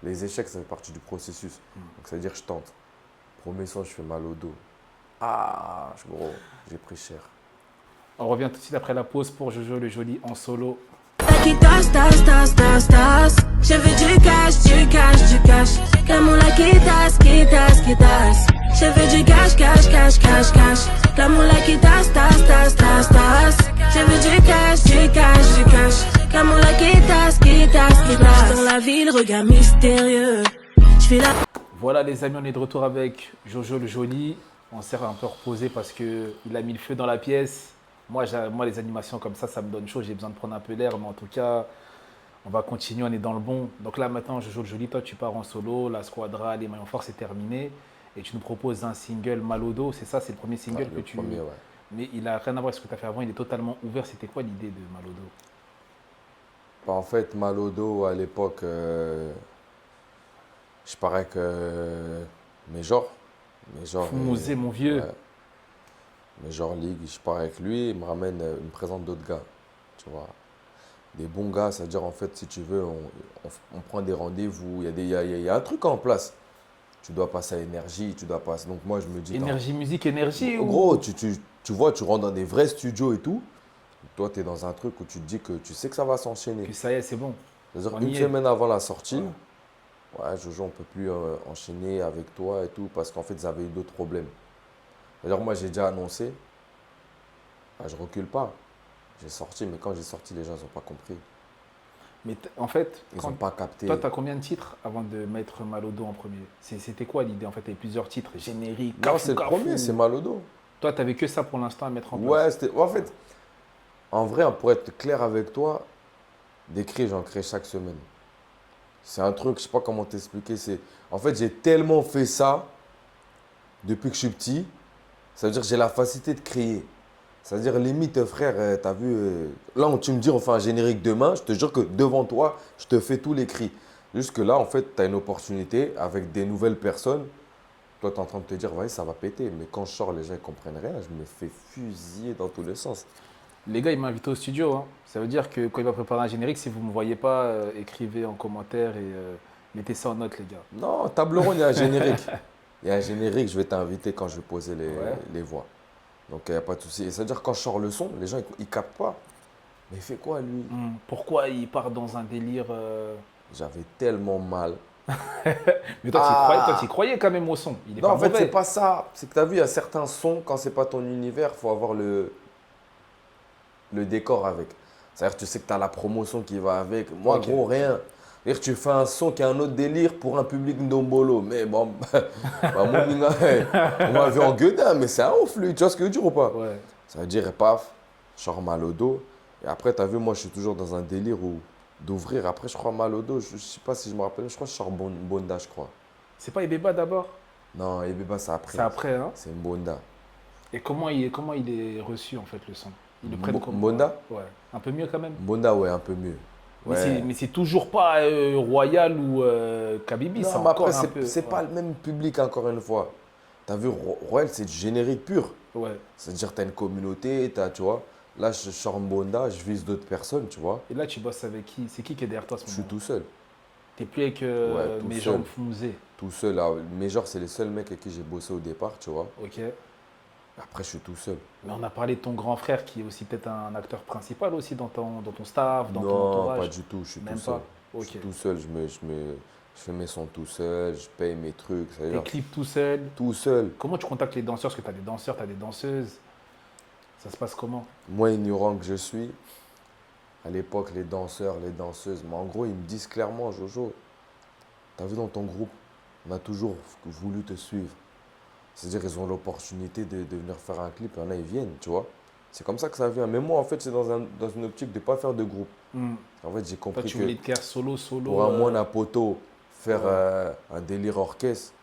B: Les échecs, ça fait partie du processus. Donc, ça veut dire que je tente. Premier son, je fais mal au dos. Ah, gros, j'ai pris cher.
A: On revient tout de suite après la pause pour Jojo le Joli en solo.
C: Qui tasse, tasse, tasse, tasse, tasse. Je veux du cash, du cash, du cash. L'amour là qui tasse, qui tasse, qui tasse. Je veux du cash, cash, cash, cash, cash. L'amour là qui tasse, tasse, tasse, tasse, tasse. Je veux du cash, du cash, du cash. L'amour là qui tasse, qui tasse, qui tasse. Dans la ville, regard mystérieux. Je suis là.
A: Voilà les amis, on est de retour avec Jojo le Joli. On s'est un peu reposé parce qu'il a mis le feu dans la pièce. Moi, les animations comme ça me donne chaud. J'ai besoin de prendre un peu l'air. Mais en tout cas, on va continuer, on est dans le bon. Donc là, maintenant, Jojo le Joli, toi, tu pars en solo. La Squadra, les maillons forts, c'est terminé. Et tu nous proposes un single Malodo. C'est ça, c'est le premier single
B: Ouais,
A: que
B: le
A: tu...
B: premier, ouais.
A: Mais il n'a rien à voir avec ce que tu as fait avant. Il est totalement ouvert. C'était quoi l'idée de Malodo?
B: Bah, en fait, Malodo, à l'époque, je parais que Major,
A: Foumosé, mon vieux.
B: ouais, Major League, je pars avec lui, il me ramène, il me présente d'autres gars, tu vois. Des bons gars, c'est-à-dire en fait, si tu veux, on prend des rendez-vous, il y a un truc en place. Tu dois passer à énergie, tu dois passer. Donc moi, je me dis,
A: Énergie, musique, énergie
B: en
A: ou...
B: gros, tu vois, tu rentres dans des vrais studios et tout. Toi, tu es dans un truc où tu te dis que tu sais que ça va s'enchaîner.
A: Que ça y est, c'est bon.
B: C'est-à-dire
A: On
B: une
A: y est.
B: semaine avant la sortie,
A: Ouais.
B: ouais, Jojo, on ne peut plus enchaîner avec toi et tout, parce qu'en fait, ils avaient eu d'autres problèmes. C'est-à-dire, moi, j'ai déjà annoncé, bah, je recule pas. J'ai sorti, mais quand j'ai sorti, les gens n'ont pas compris.
A: Mais en fait,
B: Ils n'ont pas capté.
A: toi, tu as combien de titres avant de mettre Malodo en premier? C'était quoi l'idée? En fait, tu avais plusieurs titres, génériques,
B: Non,
A: Carrefour,
B: c'est le
A: Carrefour.
B: premier, c'est Malodo.
A: Toi, tu n'avais que ça pour l'instant à mettre en place.
B: Ouais, c'était. En fait, en vrai, pour être clair avec toi, d'écrire, j'en crée chaque semaine. C'est un truc, je sais pas comment t'expliquer. En fait, j'ai tellement fait ça depuis que je suis petit. Ça veut dire que j'ai la facilité de créer. C'est-à-dire, limite, frère, t'as vu, là où tu me dis, on fait un générique demain, je te jure que devant toi, je te fais tous les cris. Jusque là, en fait, tu as une opportunité avec des nouvelles personnes. Toi, tu es en train de te dire, ouais, ça va péter. Mais quand je sors, les gens ne comprennent rien. Je me fais fusiller dans tous les sens.
A: Les gars, ils m'ont invité au studio. Hein. Ça veut dire que quand il va préparer un générique, si vous ne me voyez pas, écrivez en commentaire et mettez ça en note, les gars.
B: Non, table ronde, il y a un générique. Il y a un générique, je vais t'inviter quand je vais poser
A: Ouais.
B: les voix. Donc, il n'y a pas de souci. Et c'est-à-dire, quand je sors le son, les gens, ils ne captent pas. Mais il fait quoi, lui?
A: Pourquoi il part dans un délire
B: J'avais tellement mal.
A: Mais toi, tu y croyais quand même au son. Il est
B: Non,
A: pas
B: en fait,
A: mauvais.
B: c'est pas ça. C'est que tu as vu, il y a certains sons, quand c'est pas ton univers, il faut avoir le décor avec. C'est-à-dire, tu sais que tu as la promotion qui va avec. Moi,
A: Ok.
B: gros, rien. C'est-à-dire, tu fais un son qui a un autre délire pour un public ndombolo. Mais bon, mon minga, on m'a vu en gueudin, mais c'est un ouf, lui. Tu vois ce que je veux dire ou pas?
A: Ouais.
B: Ça veut dire, paf, je sors mal au dos. Et après, tu as vu, moi, je suis toujours dans un délire où d'ouvrir. Après, je crois mal au dos. Je ne sais pas si je me rappelle. Je crois que je sors Bonda, je crois.
A: C'est pas Ebeba d'abord?
B: Non, Ebeba, c'est après.
A: C'est après, hein?
B: C'est Bonda.
A: Et comment il est reçu, en fait, le son? Ils le prennent comme...
B: Bonda?
A: Ouais. Un peu mieux quand même?
B: Bonda, ouais, un peu mieux. Ouais.
A: Mais c'est toujours pas Royal ou Kabibi, c'est
B: Non, mais
A: encore
B: après,
A: un peu...
B: c'est pas le même public, encore une fois. Tu as vu, Royal, c'est du générique pur.
A: Ouais.
B: C'est-à-dire, tu as une communauté, tu vois. Là, je sors Bonda, je vise d'autres personnes, tu vois.
A: Et là, tu bosses avec qui? C'est qui est derrière toi à ce
B: Je suis
A: moment?
B: tout seul.
A: T'es plus avec
B: Ouais, tout
A: mes
B: seul.
A: jambes foncées.
B: Tout seul. Là. Mais genre, c'est les seuls mecs avec qui j'ai bossé au départ, tu vois.
A: Ok.
B: Après, je suis tout seul.
A: Mais on a parlé de ton grand frère qui est aussi peut-être un acteur principal aussi dans ton staff, dans ton
B: Non,
A: entourage.
B: pas du tout. Je suis
A: Même
B: tout seul.
A: pas.
B: Je
A: Ok.
B: suis tout seul. Je fais mes sons tout seul. Je paye mes trucs.
A: Tes
B: C'est-à-dire,
A: clips tout seul.
B: tout seul.
A: Comment tu contactes les danseurs? Parce que tu as des danseurs, tu as des danseuses. Ça se passe comment?
B: Moi, ignorant que je suis, à l'époque, les danseurs, les danseuses, mais en gros, ils me disent clairement, Jojo, t'as vu dans ton groupe, on a toujours voulu te suivre. C'est-à-dire qu'ils ont l'opportunité de venir faire un clip, et là, ils viennent, tu vois. C'est comme ça que ça vient. Mais moi, en fait, c'est dans une optique de ne pas faire de groupe. En fait, j'ai
A: Toi,
B: compris
A: tu
B: que
A: voulais te faire solo.
B: pour un moine à poteau, faire un délire orchestre,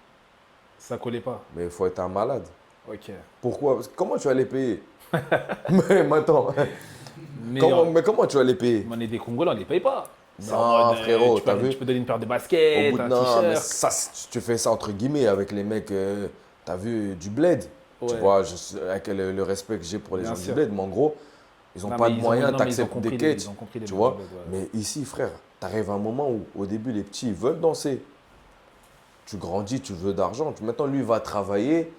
A: Ça collait pas.
B: mais il faut être un malade.
A: Ok.
B: Pourquoi? Parce que comment tu vas les payer? Mais attends,
A: Mais
B: comment tu vas les payer?
A: on est des Congolais, on ne les paye pas. C'est en
B: Non,
A: mode,
B: frérot,
A: tu
B: t'as
A: peux,
B: vu?
A: tu peux donner une paire de
B: Au
A: baskets,
B: bout de
A: un
B: non, mais
A: t-shirt.
B: ça, tu fais ça entre guillemets avec les mecs, t'as vu, du bled. Tu
A: Ouais.
B: vois, avec le respect que j'ai pour les
A: Bien
B: gens du
A: sûr.
B: bled, mais en gros, ils n'ont
A: Non,
B: pas
A: mais
B: de
A: ils ont-
B: moyens,
A: non, mais ils ont
B: t'acceptes
A: compris
B: des
A: les-
B: quêtes,
A: ils ont compris les
B: tu
A: mecs
B: vois.
A: du bled, ouais.
B: Mais ici, frère, t'arrives à un moment où, au début, les petits, ils veulent danser. Tu grandis, tu veux d'argent. Maintenant, lui, il va travailler,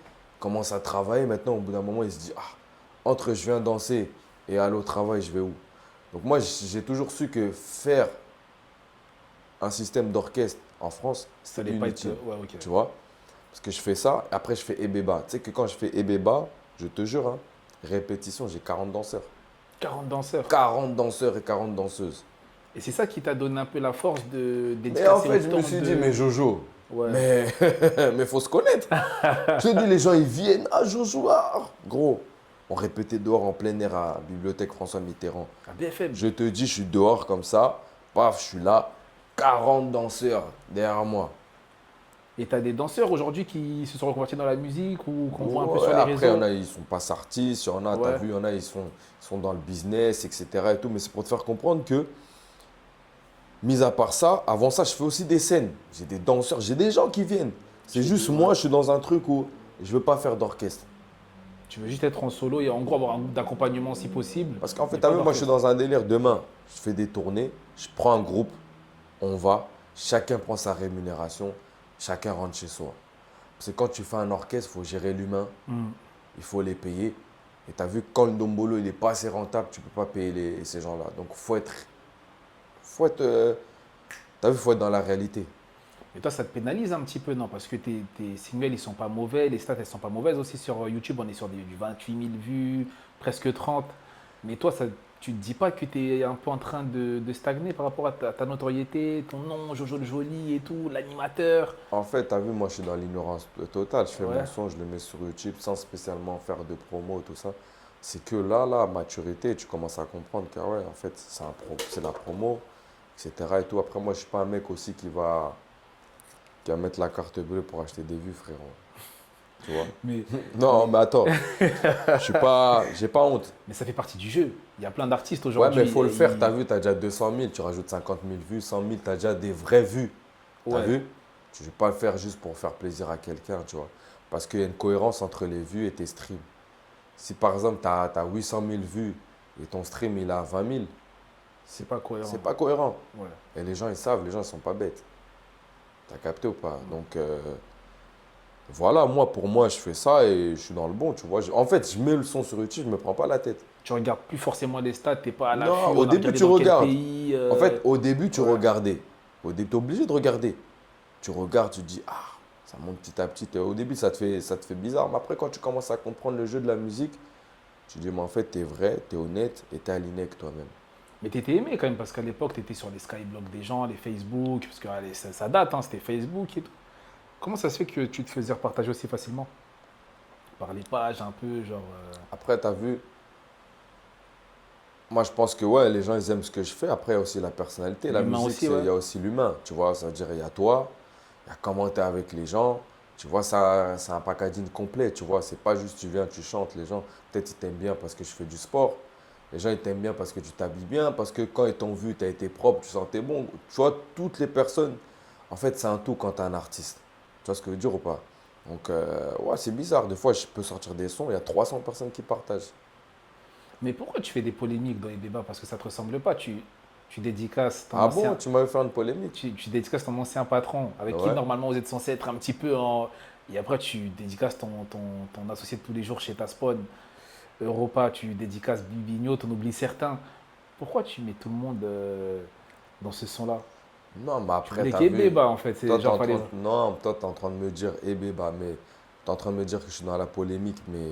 B: commence à travailler. Maintenant, au bout d'un moment, il se dit, ah, entre je viens danser et aller au travail, je vais où? Donc moi, j'ai toujours su que faire un système d'orchestre en France,
A: Ça
B: c'est
A: allait pas être.
B: inutile.
A: Ouais, ok.
B: Tu vois? Parce que je fais ça, après je fais Ebeba. Tu sais que quand je fais Ebeba, je te jure, hein, répétition, j'ai 40 danseurs.
A: 40 danseurs.
B: 40 danseurs et 40 danseuses.
A: Et c'est ça qui t'a donné un peu la force de
B: Mais en
A: dédicacer
B: fait, je me
A: autant
B: suis
A: de-
B: dit, mais Jojo,
A: Ouais.
B: mais faut se connaître. Je te dis, les gens, ils viennent à Jojo. Ah. Gros, on répétait dehors en plein air à la bibliothèque François Mitterrand.
A: À BFM.
B: Je te dis, je suis dehors comme ça, paf, je suis là, 40 danseurs derrière moi.
A: Et t'as des danseurs aujourd'hui qui se sont reconvertis dans la musique ou qu'on voit un peu sur les
B: Après, il y
A: réseaux.
B: en a, ils sont pas artistes, il y en a, t'as
A: Ouais.
B: vu, il y en a, ils sont dans le business, etc. et tout. Mais c'est pour te faire comprendre que, mis à part ça, avant ça, je fais aussi des scènes. J'ai des danseurs, j'ai des gens qui viennent. C'est juste moi, je suis dans un truc où je veux pas faire d'orchestre.
A: Tu veux juste être en solo et en gros avoir un groupe d'accompagnement si possible.
B: Parce qu'en fait,
A: mais
B: t'as
A: pas
B: vu, moi, je suis
A: d'orchestre.
B: dans un délire. Demain, je fais des tournées, je prends un groupe, on va, chacun prend sa rémunération, chacun rentre chez soi. Parce que quand tu fais un orchestre, il faut gérer l'humain,
A: Hmm.
B: il faut les payer. Et tu as vu, quand le Dombolo n'est pas assez rentable, tu ne peux pas payer ces gens-là. Donc, faut être dans la réalité.
A: Et toi, ça te pénalise un petit peu, non? Parce que tes singles, ils sont pas mauvais, les stats, elles sont pas mauvaises aussi sur YouTube. On est sur du 28 000 vues, presque 30. Mais toi, tu te dis pas que tu es un peu en train de stagner par rapport à ta notoriété, ton nom, Jojo le Joli et tout, l'animateur.
B: En fait, tu as vu, moi, je suis dans l'ignorance totale. Je fais
A: Ouais.
B: mon son, je le mets sur YouTube sans spécialement faire de promo, tout ça. C'est que là, maturité, tu commences à comprendre que, ouais, en fait, c'est la promo, etc. Et tout. Après, moi, je suis pas un mec aussi qui va mettre la carte bleue pour acheter des vues, frérot. Tu vois?
A: Mais,
B: Non, mais attends, j'ai pas honte.
A: mais ça fait partie du jeu. Il y a plein d'artistes
B: Ouais,
A: aujourd'hui.
B: mais il faut le faire.
A: ils-
B: Tu as vu, tu as déjà 200 000, tu rajoutes 50 000 vues, 100 000, tu as déjà des vraies vues. Tu as
A: Ouais.
B: vu? Tu ne veux pas le faire juste pour faire plaisir à quelqu'un, tu vois. Parce qu'il y a une cohérence entre les vues et tes streams. Si par exemple, tu as 800 000 vues et ton stream, il a 20 000,
A: C'est pas cohérent.
B: c'est pas cohérent.
A: Ouais.
B: Et les gens, ils savent, les gens, ils sont pas bêtes. T'as capté ou pas? Donc, voilà, pour moi, je fais ça et je suis dans le bon, tu vois. En fait, je mets le son sur YouTube, je me prends pas la tête.
A: Tu regardes plus forcément les stats, t'es pas à
B: Non,
A: l'affût.
B: au
A: on a
B: début,
A: regardé
B: tu
A: dans quel
B: regardes.
A: pays,
B: En fait, au début, tu
A: ouais.
B: regardais. Au début, tu es obligé de regarder. Tu regardes, tu te dis, ah, ça monte petit à petit. Au début, ça te fait bizarre. Mais après, quand tu commences à comprendre le jeu de la musique, tu dis, mais en fait, tu es vrai, tu es honnête et tu es aligné avec toi-même.
A: Mais tu étais aimé quand même, parce qu'à l'époque, tu étais sur les skyblogs des gens, les Facebook, parce que allez, ça date, hein, c'était Facebook et tout. Comment ça se fait que tu te faisais repartager aussi facilement? Par les pages, un peu, genre.
B: Après, tu as vu, moi, je pense que ouais, les gens, ils aiment ce que je fais. Après, il y a aussi la personnalité. La
A: L'humain
B: musique,
A: aussi, ouais.
B: il y a aussi l'humain. Tu vois, ça veut dire, il y a toi, il y a comment tu es avec les gens. Tu vois, ça, c'est un packaging complet. Tu vois, c'est pas juste tu viens, tu chantes. Les gens, peut-être, ils t'aiment bien parce que je fais du sport. Les gens, ils t'aiment bien parce que tu t'habilles bien, parce que quand ils t'ont vu, tu as été propre, tu sentais bon. Tu vois, toutes les personnes, en fait, c'est un tout quand tu es un artiste. Tu vois ce que je veux dire ou pas? Donc, ouais, c'est bizarre. Des fois, je peux sortir des sons, il y a 300 personnes qui partagent.
A: Mais pourquoi tu fais des polémiques dans les débats? Parce que ça te ressemble pas. Tu dédicaces ton
B: Ah
A: ancien.
B: bon, tu m'avais fait une polémique?
A: Tu dédicaces ton ancien patron, avec qui
B: Ouais.
A: normalement vous êtes censé être un petit peu en. Et après, tu dédicaces ton associé de tous les jours chez Taspon. Europa, tu dédicaces Bibigno, t'en oublies certains. Pourquoi tu mets tout le monde dans ce son-là?
B: Non, mais
A: Tu
B: après,
A: voulais
B: t'as
A: qu'il y ait
B: vu.
A: débat en fait. C'est
B: Toi, t'es
A: genre,
B: en train
A: fallait-
B: Non, toi, tu es en train de me dire, eh ben, mais tu es en train de me dire que je suis dans la polémique, mais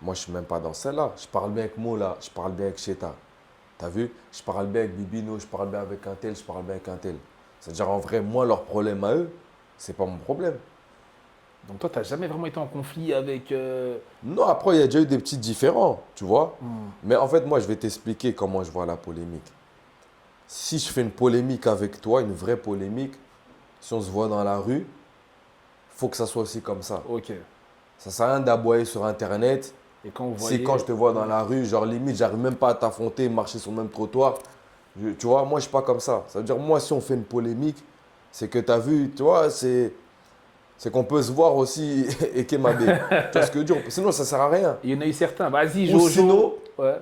B: moi, je suis même pas dans celle-là. Je parle bien avec Mola, je parle bien avec Cheta. T'as vu? Je parle bien avec Bibino, je parle bien avec un tel, je parle bien avec un tel. C'est-à-dire, en vrai, moi, leur problème à eux, c'est pas mon problème.
A: Donc toi, tu n'as jamais vraiment été en conflit avec.
B: Non, après, il y a déjà eu des petits différends, tu vois.
A: Hmm.
B: Mais en fait, moi, je vais t'expliquer comment je vois la polémique. Si je fais une polémique avec toi, une vraie polémique, si on se voit dans la rue, il faut que ça soit aussi comme ça.
A: Ok.
B: Ça sert à rien d'aboyer sur Internet.
A: Et quand vous
B: Si
A: voyez.
B: quand je te vois dans la rue, genre limite, j'arrive même pas à t'affronter, marcher sur le même trottoir. Tu vois, moi, je suis pas comme ça. Ça veut dire, moi, si on fait une polémique, c'est que tu as vu, tu vois, c'est qu'on peut se voir aussi et Kemabé. Tu vois ce que je veux dire? Sinon, ça sert à rien.
A: Il y en a eu certains. Vas-y,
B: Ou
A: Jojo.
B: sinon,
A: Ouais.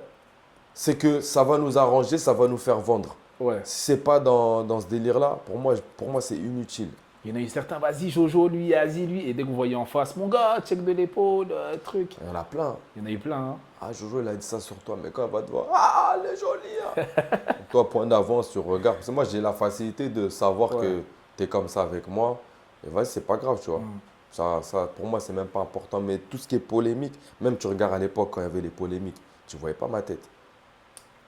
B: c'est que ça va nous arranger, ça va nous faire vendre.
A: Ouais.
B: Si c'est pas dans ce délire-là, pour moi c'est inutile.
A: Il y en a eu certains. Vas-y, Jojo, lui, vas-y, lui. Et dès que vous voyez en face, mon gars, check de l'épaule, truc.
B: Il y en a plein.
A: Il y en a eu plein. Hein.
B: Ah, Jojo, il a dit ça sur toi, mais quand elle va te voir, ah, elle est jolie. Hein. Toi, point d'avance, tu regardes. Parce que moi, j'ai la facilité de savoir que tu es comme ça avec moi. Et vas-y, c'est pas grave, tu vois. Ça, pour moi, c'est même pas important. Mais tout ce qui est polémique, même tu regardes à l'époque quand il y avait les polémiques, tu voyais pas ma tête.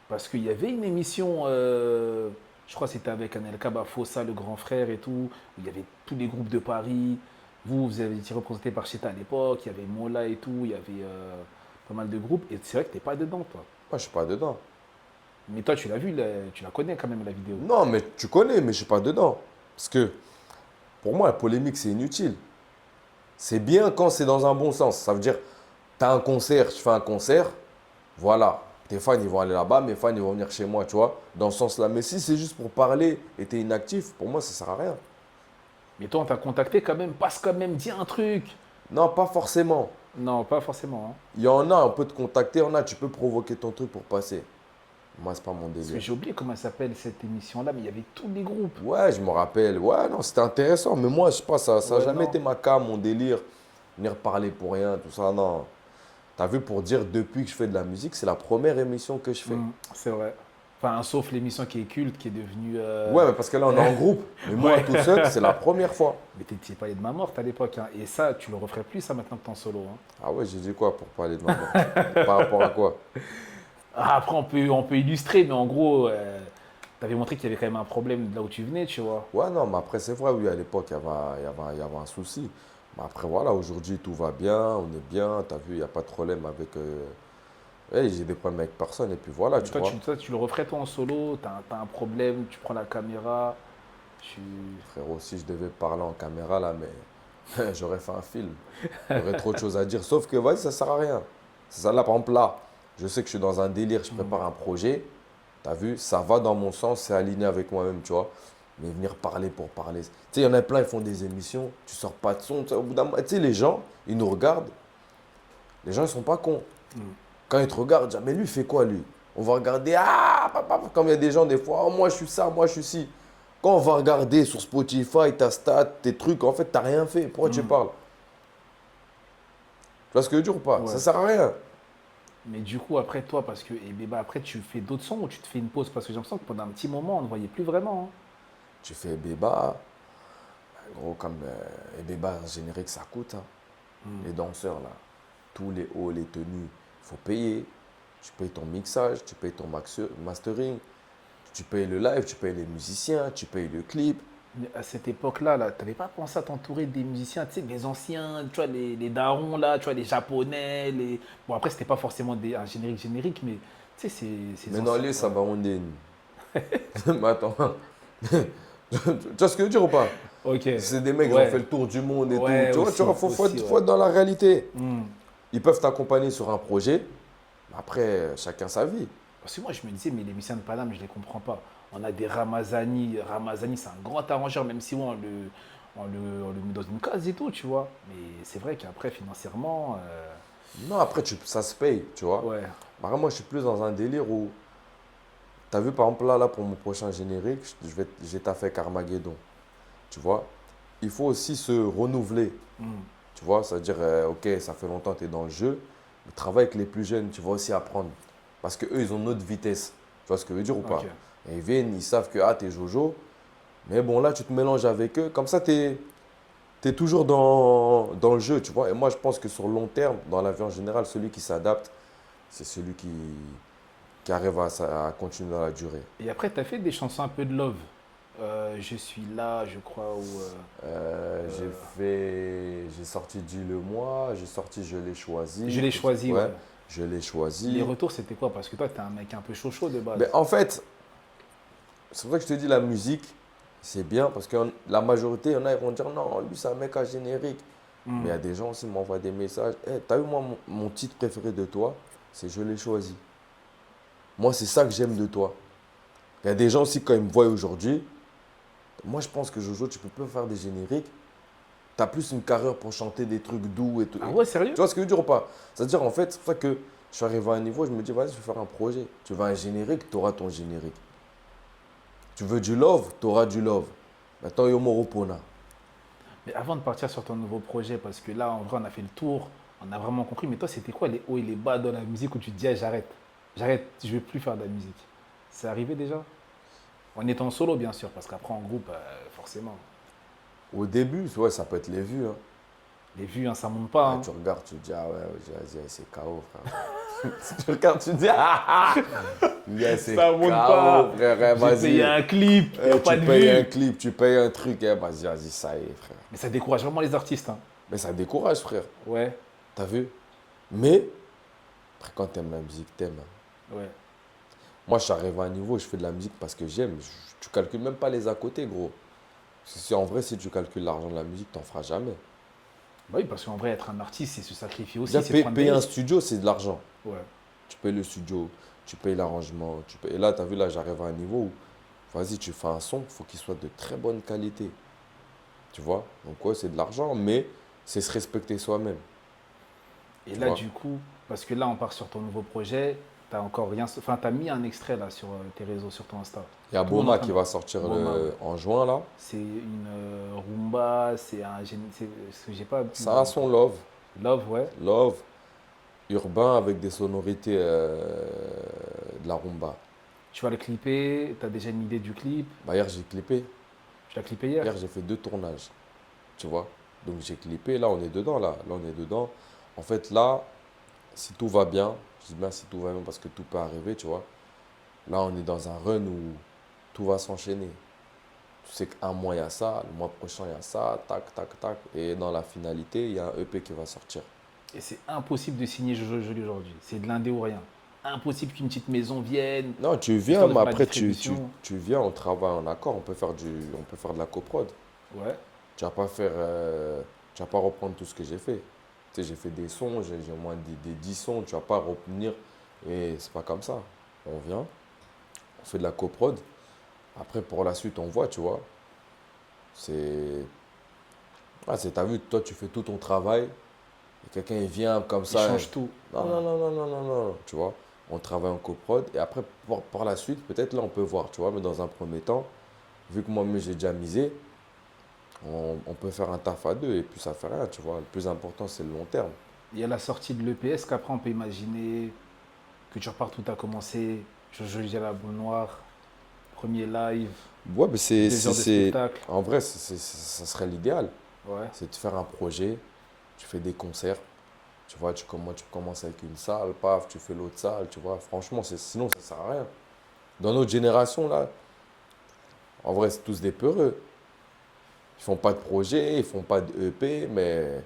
A: Parce qu'il y avait une émission, je crois que c'était avec Anelka Bafossa, le grand frère et tout, où il y avait tous les groupes de Paris. Vous avez été représenté par Cheta à l'époque, il y avait Mola et tout, il y avait pas mal de groupes. Et c'est vrai que tu n'es pas dedans, toi.
B: Moi, je suis pas dedans.
A: Mais toi, tu l'as vu, tu la connais quand même, la vidéo.
B: Non, mais tu connais, mais je suis pas dedans. Parce que pour moi, la polémique, c'est inutile. C'est bien quand c'est dans un bon sens. Ça veut dire, tu as un concert, je fais un concert, voilà. Tes fans, ils vont aller là-bas, mes fans, ils vont venir chez moi, tu vois, dans ce sens-là. Mais si c'est juste pour parler et tu es inactif, pour moi, ça sert à rien.
A: Mais toi, on t'a contacté quand même, passe quand même, dis un truc.
B: Non, pas forcément.
A: Non, pas forcément. Hein.
B: Il y en a, on peut te contacter, il y en a, tu peux provoquer ton truc pour passer. Moi, c'est pas mon
A: Parce que
B: délire.
A: j'ai oublié comment elle s'appelle cette émission-là, mais il y avait tous les groupes.
B: Ouais, je me rappelle. Ouais, non, c'était intéressant. Mais moi, je sais pas, ça n'a
A: Ouais,
B: jamais
A: non.
B: été ma cam, mon délire. Venir parler pour rien, tout ça, non. T'as vu, pour dire, depuis que je fais de la musique, c'est la première émission que je fais.
A: C'est vrai. Enfin, sauf l'émission qui est culte, qui est devenue.
B: Ouais, mais parce que là, on est en groupe. Mais moi, tout seul, c'est la première fois.
A: Mais t'étais pas de ma morte à l'époque. Hein. Et ça, tu le referais plus, ça, maintenant que t'es en solo. Hein.
B: Ah ouais, j'ai dit quoi pour parler de ma mort? Par rapport à quoi?
A: Ah, après, on peut illustrer, mais en gros, t'avais montré qu'il y avait quand même un problème de là où tu venais, tu vois.
B: Ouais, non, mais après, c'est vrai, oui, à l'époque, il y avait un souci. Mais après, voilà, aujourd'hui, tout va bien, on est bien. T'as vu, il n'y a pas de problème avec. Ouais, j'ai des problèmes avec personne, et puis voilà, tu
A: Toi,
B: vois.
A: tu le referais toi en solo, t'as un problème, tu prends la caméra, tu...
B: Frérot, si je devais parler en caméra, là, mais j'aurais fait un film. J'aurais trop de choses à dire. Sauf que, vas-y, ça sert à rien. C'est ça, là, par exemple, là, je sais que je suis dans un délire, je prépare un projet. T'as vu, ça va dans mon sens, c'est aligné avec moi-même, tu vois. Mais venir parler pour parler. Tu sais, il y en a plein, ils font des émissions, tu sors pas de son. Tu sais, au bout d'un moment, tu sais, les gens, ils nous regardent. Les gens, ils sont pas cons. Quand ils te regardent, ils disent, mais lui, il fait quoi, lui? On va regarder, ah, papa, comme il y a des gens, des fois, oh, moi, je suis ça, moi, je suis ci. Quand on va regarder sur Spotify, ta stat, tes trucs, en fait, t'as rien fait. Pourquoi tu parles? Tu vois ce que je veux dire ou pas?
A: Ouais.
B: Ça sert à rien.
A: Mais du coup, après toi, parce que après, tu fais d'autres sons ou tu te fais une pause? Parce que j'ai l'impression que pendant un petit moment, on ne voyait plus vraiment. Hein.
B: Tu fais Beba, gros, comme Beba, générique, ça coûte. Hein. Les danseurs, là, tous les hauts, les tenues, il faut payer. Tu payes ton mixage, tu payes ton mastering, tu payes le live, tu payes les musiciens, tu payes le clip.
A: Mais à cette époque-là, tu n'avais pas pensé à t'entourer des musiciens, tu sais, des anciens, tu vois, les darons, là, tu vois, les japonais, les... Bon, après, c'était pas forcément un générique, mais tu sais, c'est...
B: Mais non, lui, ça va on est. Mais attends. Tu vois ce que je veux dire ou pas?
A: Ok.
B: C'est des mecs qui
A: Ouais.
B: ont fait le tour du monde et
A: Ouais,
B: tout.
A: aussi,
B: Tu vois, faut
A: aussi,
B: être dans la réalité.
A: Hmm.
B: Ils peuvent t'accompagner sur un projet. Après, chacun sa vie.
A: Parce que moi, je me disais, mais les musiciens de Paname, je ne les comprends pas. On a des Ramazani. Ramazani, c'est un grand arrangeur, même si on le met dans une case et tout, tu vois. Mais c'est vrai qu'après, financièrement,
B: Non, après, ça se paye, tu vois.
A: ouais.
B: Par contre, moi, je suis plus dans un délire où. Tu as vu, par exemple, là, pour mon prochain générique, j'ai taffé avec Armageddon. Tu vois. Il faut aussi se renouveler. Tu vois, c'est-à-dire, ok, ça fait longtemps que tu es dans le jeu, mais travaille avec les plus jeunes, tu vas aussi apprendre. Parce qu'eux, ils ont notre vitesse. Tu vois ce que je veux dire ou pas?
A: Ok.
B: Et ils viennent, ils savent que tu es Jojo. Mais bon, là, tu te mélanges avec eux. Comme ça, tu es toujours dans le jeu, tu vois. Et moi, je pense que sur le long terme, dans la vie en général, celui qui s'adapte, c'est celui qui arrive à continuer dans la durée.
A: Et après, tu as fait des chansons un peu de love. Je suis là, je crois, ou...
B: J'ai sorti Dis-le-moi, j'ai sorti Je l'ai choisi.
A: Je l'ai choisi, ouais.
B: Je l'ai choisi.
A: Les retours, c'était quoi? Parce que toi, tu es un mec un peu chaud de base.
B: Mais en fait, c'est pour ça que je te dis la musique, c'est bien parce que la majorité, il y en a, ils vont dire non, lui, c'est un mec à générique. Mais il y a des gens aussi qui m'envoient des messages. Hey, t'as vu, moi, mon titre préféré de toi, c'est Je l'ai choisi. Moi, c'est ça que j'aime de toi. Il y a des gens aussi, quand ils me voient aujourd'hui, moi, je pense que Jojo, tu peux pas faire des génériques. Tu as plus une carrière pour chanter des trucs doux et tout.
A: Ah ouais, sérieux?
B: Tu vois ce que je veux dire ou pas? C'est-à-dire, en fait, c'est pour ça que je suis arrivé à un niveau, je me dis, vas-y, je vais faire un projet. Tu veux un générique, tu auras ton générique. Tu veux du love, tu auras du love. Maintenant, Yomo Ropona.
A: Mais avant de partir sur ton nouveau projet, parce que là, en vrai, on a fait le tour, on a vraiment compris. Mais toi, c'était quoi les hauts et les bas dans la musique où tu te dis, ah, j'arrête, je ne vais plus faire de la musique? C'est arrivé déjà? En étant solo, bien sûr, parce qu'après, en groupe, forcément.
B: Au début, ouais, ça peut être les vues. Hein.
A: Les vues, hein, ça ne monte pas.
B: Ah,
A: Hein.
B: tu regardes, tu te dis, ah ouais, vas-y, c'est KO, frère. Tu regardes, tu te dis, ah, c'est
A: Ça
B: KO,
A: monte pas.
B: frère,
A: J'ai
B: vas-y.
A: payé un clip, il n'y a
B: Tu
A: pas de
B: payes un
A: vues.
B: clip, tu payes un truc, vas-y, ça y est, frère.
A: Mais ça décourage vraiment les artistes. Hein.
B: Mais ça décourage, frère.
A: Ouais,
B: T'as vu? Mais, après, quand t'aimes la musique, t'aimes. Hein.
A: ouais.
B: Moi, je suis arrivé à un niveau, je fais de la musique parce que j'aime. Tu calcules même pas les à côté, gros. Parce que en vrai, si tu calcules l'argent de la musique, t'en feras jamais.
A: Bah oui, parce qu'en vrai, être un artiste, c'est se sacrifier aussi.
B: Déjà,
A: C'est prendre des
B: payer un
A: risques.
B: studio, c'est de l'argent.
A: Ouais.
B: Tu payes le studio, tu payes l'arrangement. Et là, tu as vu, là, j'arrive à un niveau où, vas-y, tu fais un son, il faut qu'il soit de très bonne qualité. Tu vois? Donc, ouais, c'est de l'argent, mais c'est se respecter soi-même.
A: Et
B: Tu
A: là,
B: vois.
A: du coup, parce que là, on part sur ton nouveau projet, t'as encore rien. Enfin, t'as mis un extrait là sur tes réseaux, sur ton Insta.
B: Il y a
A: Tout le monde est en
B: Boma
A: train
B: qui
A: de-
B: va sortir
A: Boma, ouais.
B: en juin, là.
A: C'est une rumba, c'est un. Ce que j'ai pas.
B: C'est un son love.
A: Love, ouais.
B: Love, urbain avec des sonorités de la rumba.
A: Tu vas le clipper, t'as déjà une idée du clip.
B: Bah, hier, j'ai clippé.
A: Tu l'as clippé hier.
B: Hier, j'ai fait 2 tournages. Tu vois? Donc, j'ai clippé. Là, on est dedans, là. Là, on est dedans. En fait, là, si tout va bien, je dis bien si tout va bien parce que tout peut arriver, tu vois. Là, on est dans un run où tout va s'enchaîner. Tu sais qu'un mois, il y a ça. Le mois prochain, il y a ça. Tac, tac, tac. Et dans la finalité, il y a un EP qui va sortir.
A: Et c'est impossible de signer Jojo Jolie aujourd'hui. C'est de l'indé ou rien. Impossible qu'une petite maison vienne.
B: Non, tu
A: Histoire
B: viens,
A: de
B: mais
A: faire la
B: après,
A: distribution.
B: tu viens, on travaille en accord. On peut faire de la coprod.
A: Ouais.
B: Tu vas pas faire, tu vas pas reprendre tout ce que j'ai fait. Tu sais, j'ai fait des sons, j'ai au moins des 10 sons, tu vas pas revenir et c'est pas comme ça. On vient, on fait de la coprod. Après, pour la suite, on voit, tu vois. C'est. Ah, t'as vu, toi, tu fais tout ton travail et quelqu'un, il vient comme
A: Il
B: ça.
A: change tout.
B: Non, non, non, non, non, non, non, tu vois. On travaille en coprod et après, par la suite, peut-être là, on peut voir, tu vois. Mais dans un premier temps, vu que moi-même, j'ai déjà misé, on peut faire un taf à deux et puis ça fait rien, tu vois. Le plus important, c'est le long terme.
A: Il y a la sortie de l'EPS qu'après on peut imaginer que tu repars tout a commencé. Jojo Jolie à la boule noire. Premier live.
B: Ouais, mais
A: 2 heures de spectacle.
B: en vrai, ça serait l'idéal.
A: Ouais.
B: C'est de faire un projet, tu fais des concerts, tu vois, tu commences avec une salle, paf, tu fais l'autre salle, tu vois. Franchement, sinon, ça sert à rien. Dans notre génération, là, en vrai, c'est tous des peureux. Ils font pas de projet, ils font pas de EP, mais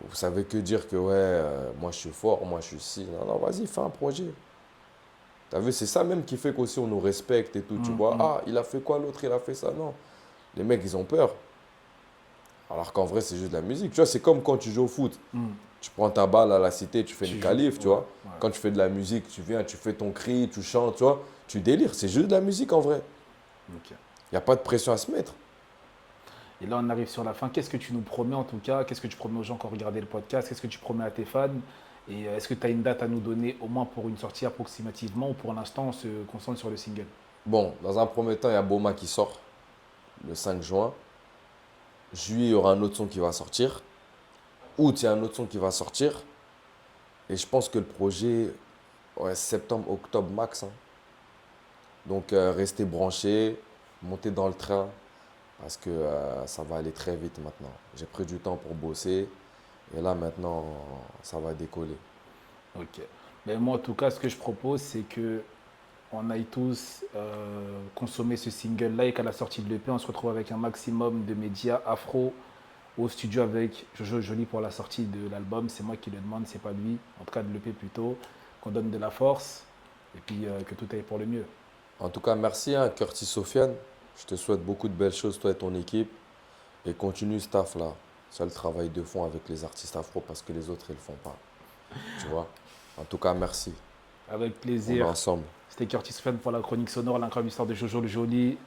B: vous savez que dire que, ouais, moi, je suis fort, moi, je suis ci. Non, non, vas-y, fais un projet. T'as vu, c'est ça même qui fait qu'aussi on nous respecte et tout, tu vois. Ah, il a fait quoi, l'autre, il a fait ça. Non. Les mecs, ils ont peur. Alors qu'en vrai, c'est juste de la musique. Tu vois, c'est comme quand tu joues au foot. Tu prends ta balle à la cité, tu fais
A: Tu
B: une
A: joues,
B: qualif, tu
A: ouais,
B: vois.
A: ouais.
B: Quand tu fais de la musique, tu viens, tu fais ton cri, tu chantes, tu vois. Tu délires. C'est juste de la musique en vrai.
A: Ok.
B: Il n'y a pas de pression à se mettre.
A: Et là, on arrive sur la fin. Qu'est-ce que tu nous promets en tout cas? Qu'est-ce que tu promets aux gens qui ont regardé le podcast? Qu'est-ce que tu promets à tes fans? Et est-ce que tu as une date à nous donner au moins pour une sortie approximativement ou pour l'instant on se concentre sur le single?
B: Bon, dans un premier temps, il y a Boma qui sort le 5 juin. Juillet, il y aura un autre son qui va sortir. Août, il y a un autre son qui va sortir. Et je pense que le projet, ouais, septembre, octobre max. Hein. Donc, restez branchés, montez dans le train, parce que ça va aller très vite maintenant. J'ai pris du temps pour bosser. Et là, maintenant, ça va décoller.
A: Ok. Mais moi, en tout cas, ce que je propose, c'est que on aille tous consommer ce single-là et qu'à la sortie de l'EP, on se retrouve avec un maximum de médias afro au studio avec Jojo Jolie pour la sortie de l'album. C'est moi qui le demande, c'est pas lui. En tout cas, de l'EP plutôt. Qu'on donne de la force et puis que tout aille pour le mieux.
B: En tout cas, merci, hein, Curtis Sofiane. Je te souhaite beaucoup de belles choses, toi et ton équipe. Et continue ce taf-là. seul travail de fond avec les artistes afro parce que les autres, ils le font pas. Tu vois? En tout cas, merci.
A: Avec
B: On est
A: plaisir.
B: ensemble.
A: C'était Curtis Fan pour la chronique sonore, l'incroyable histoire de Jojo le Joli.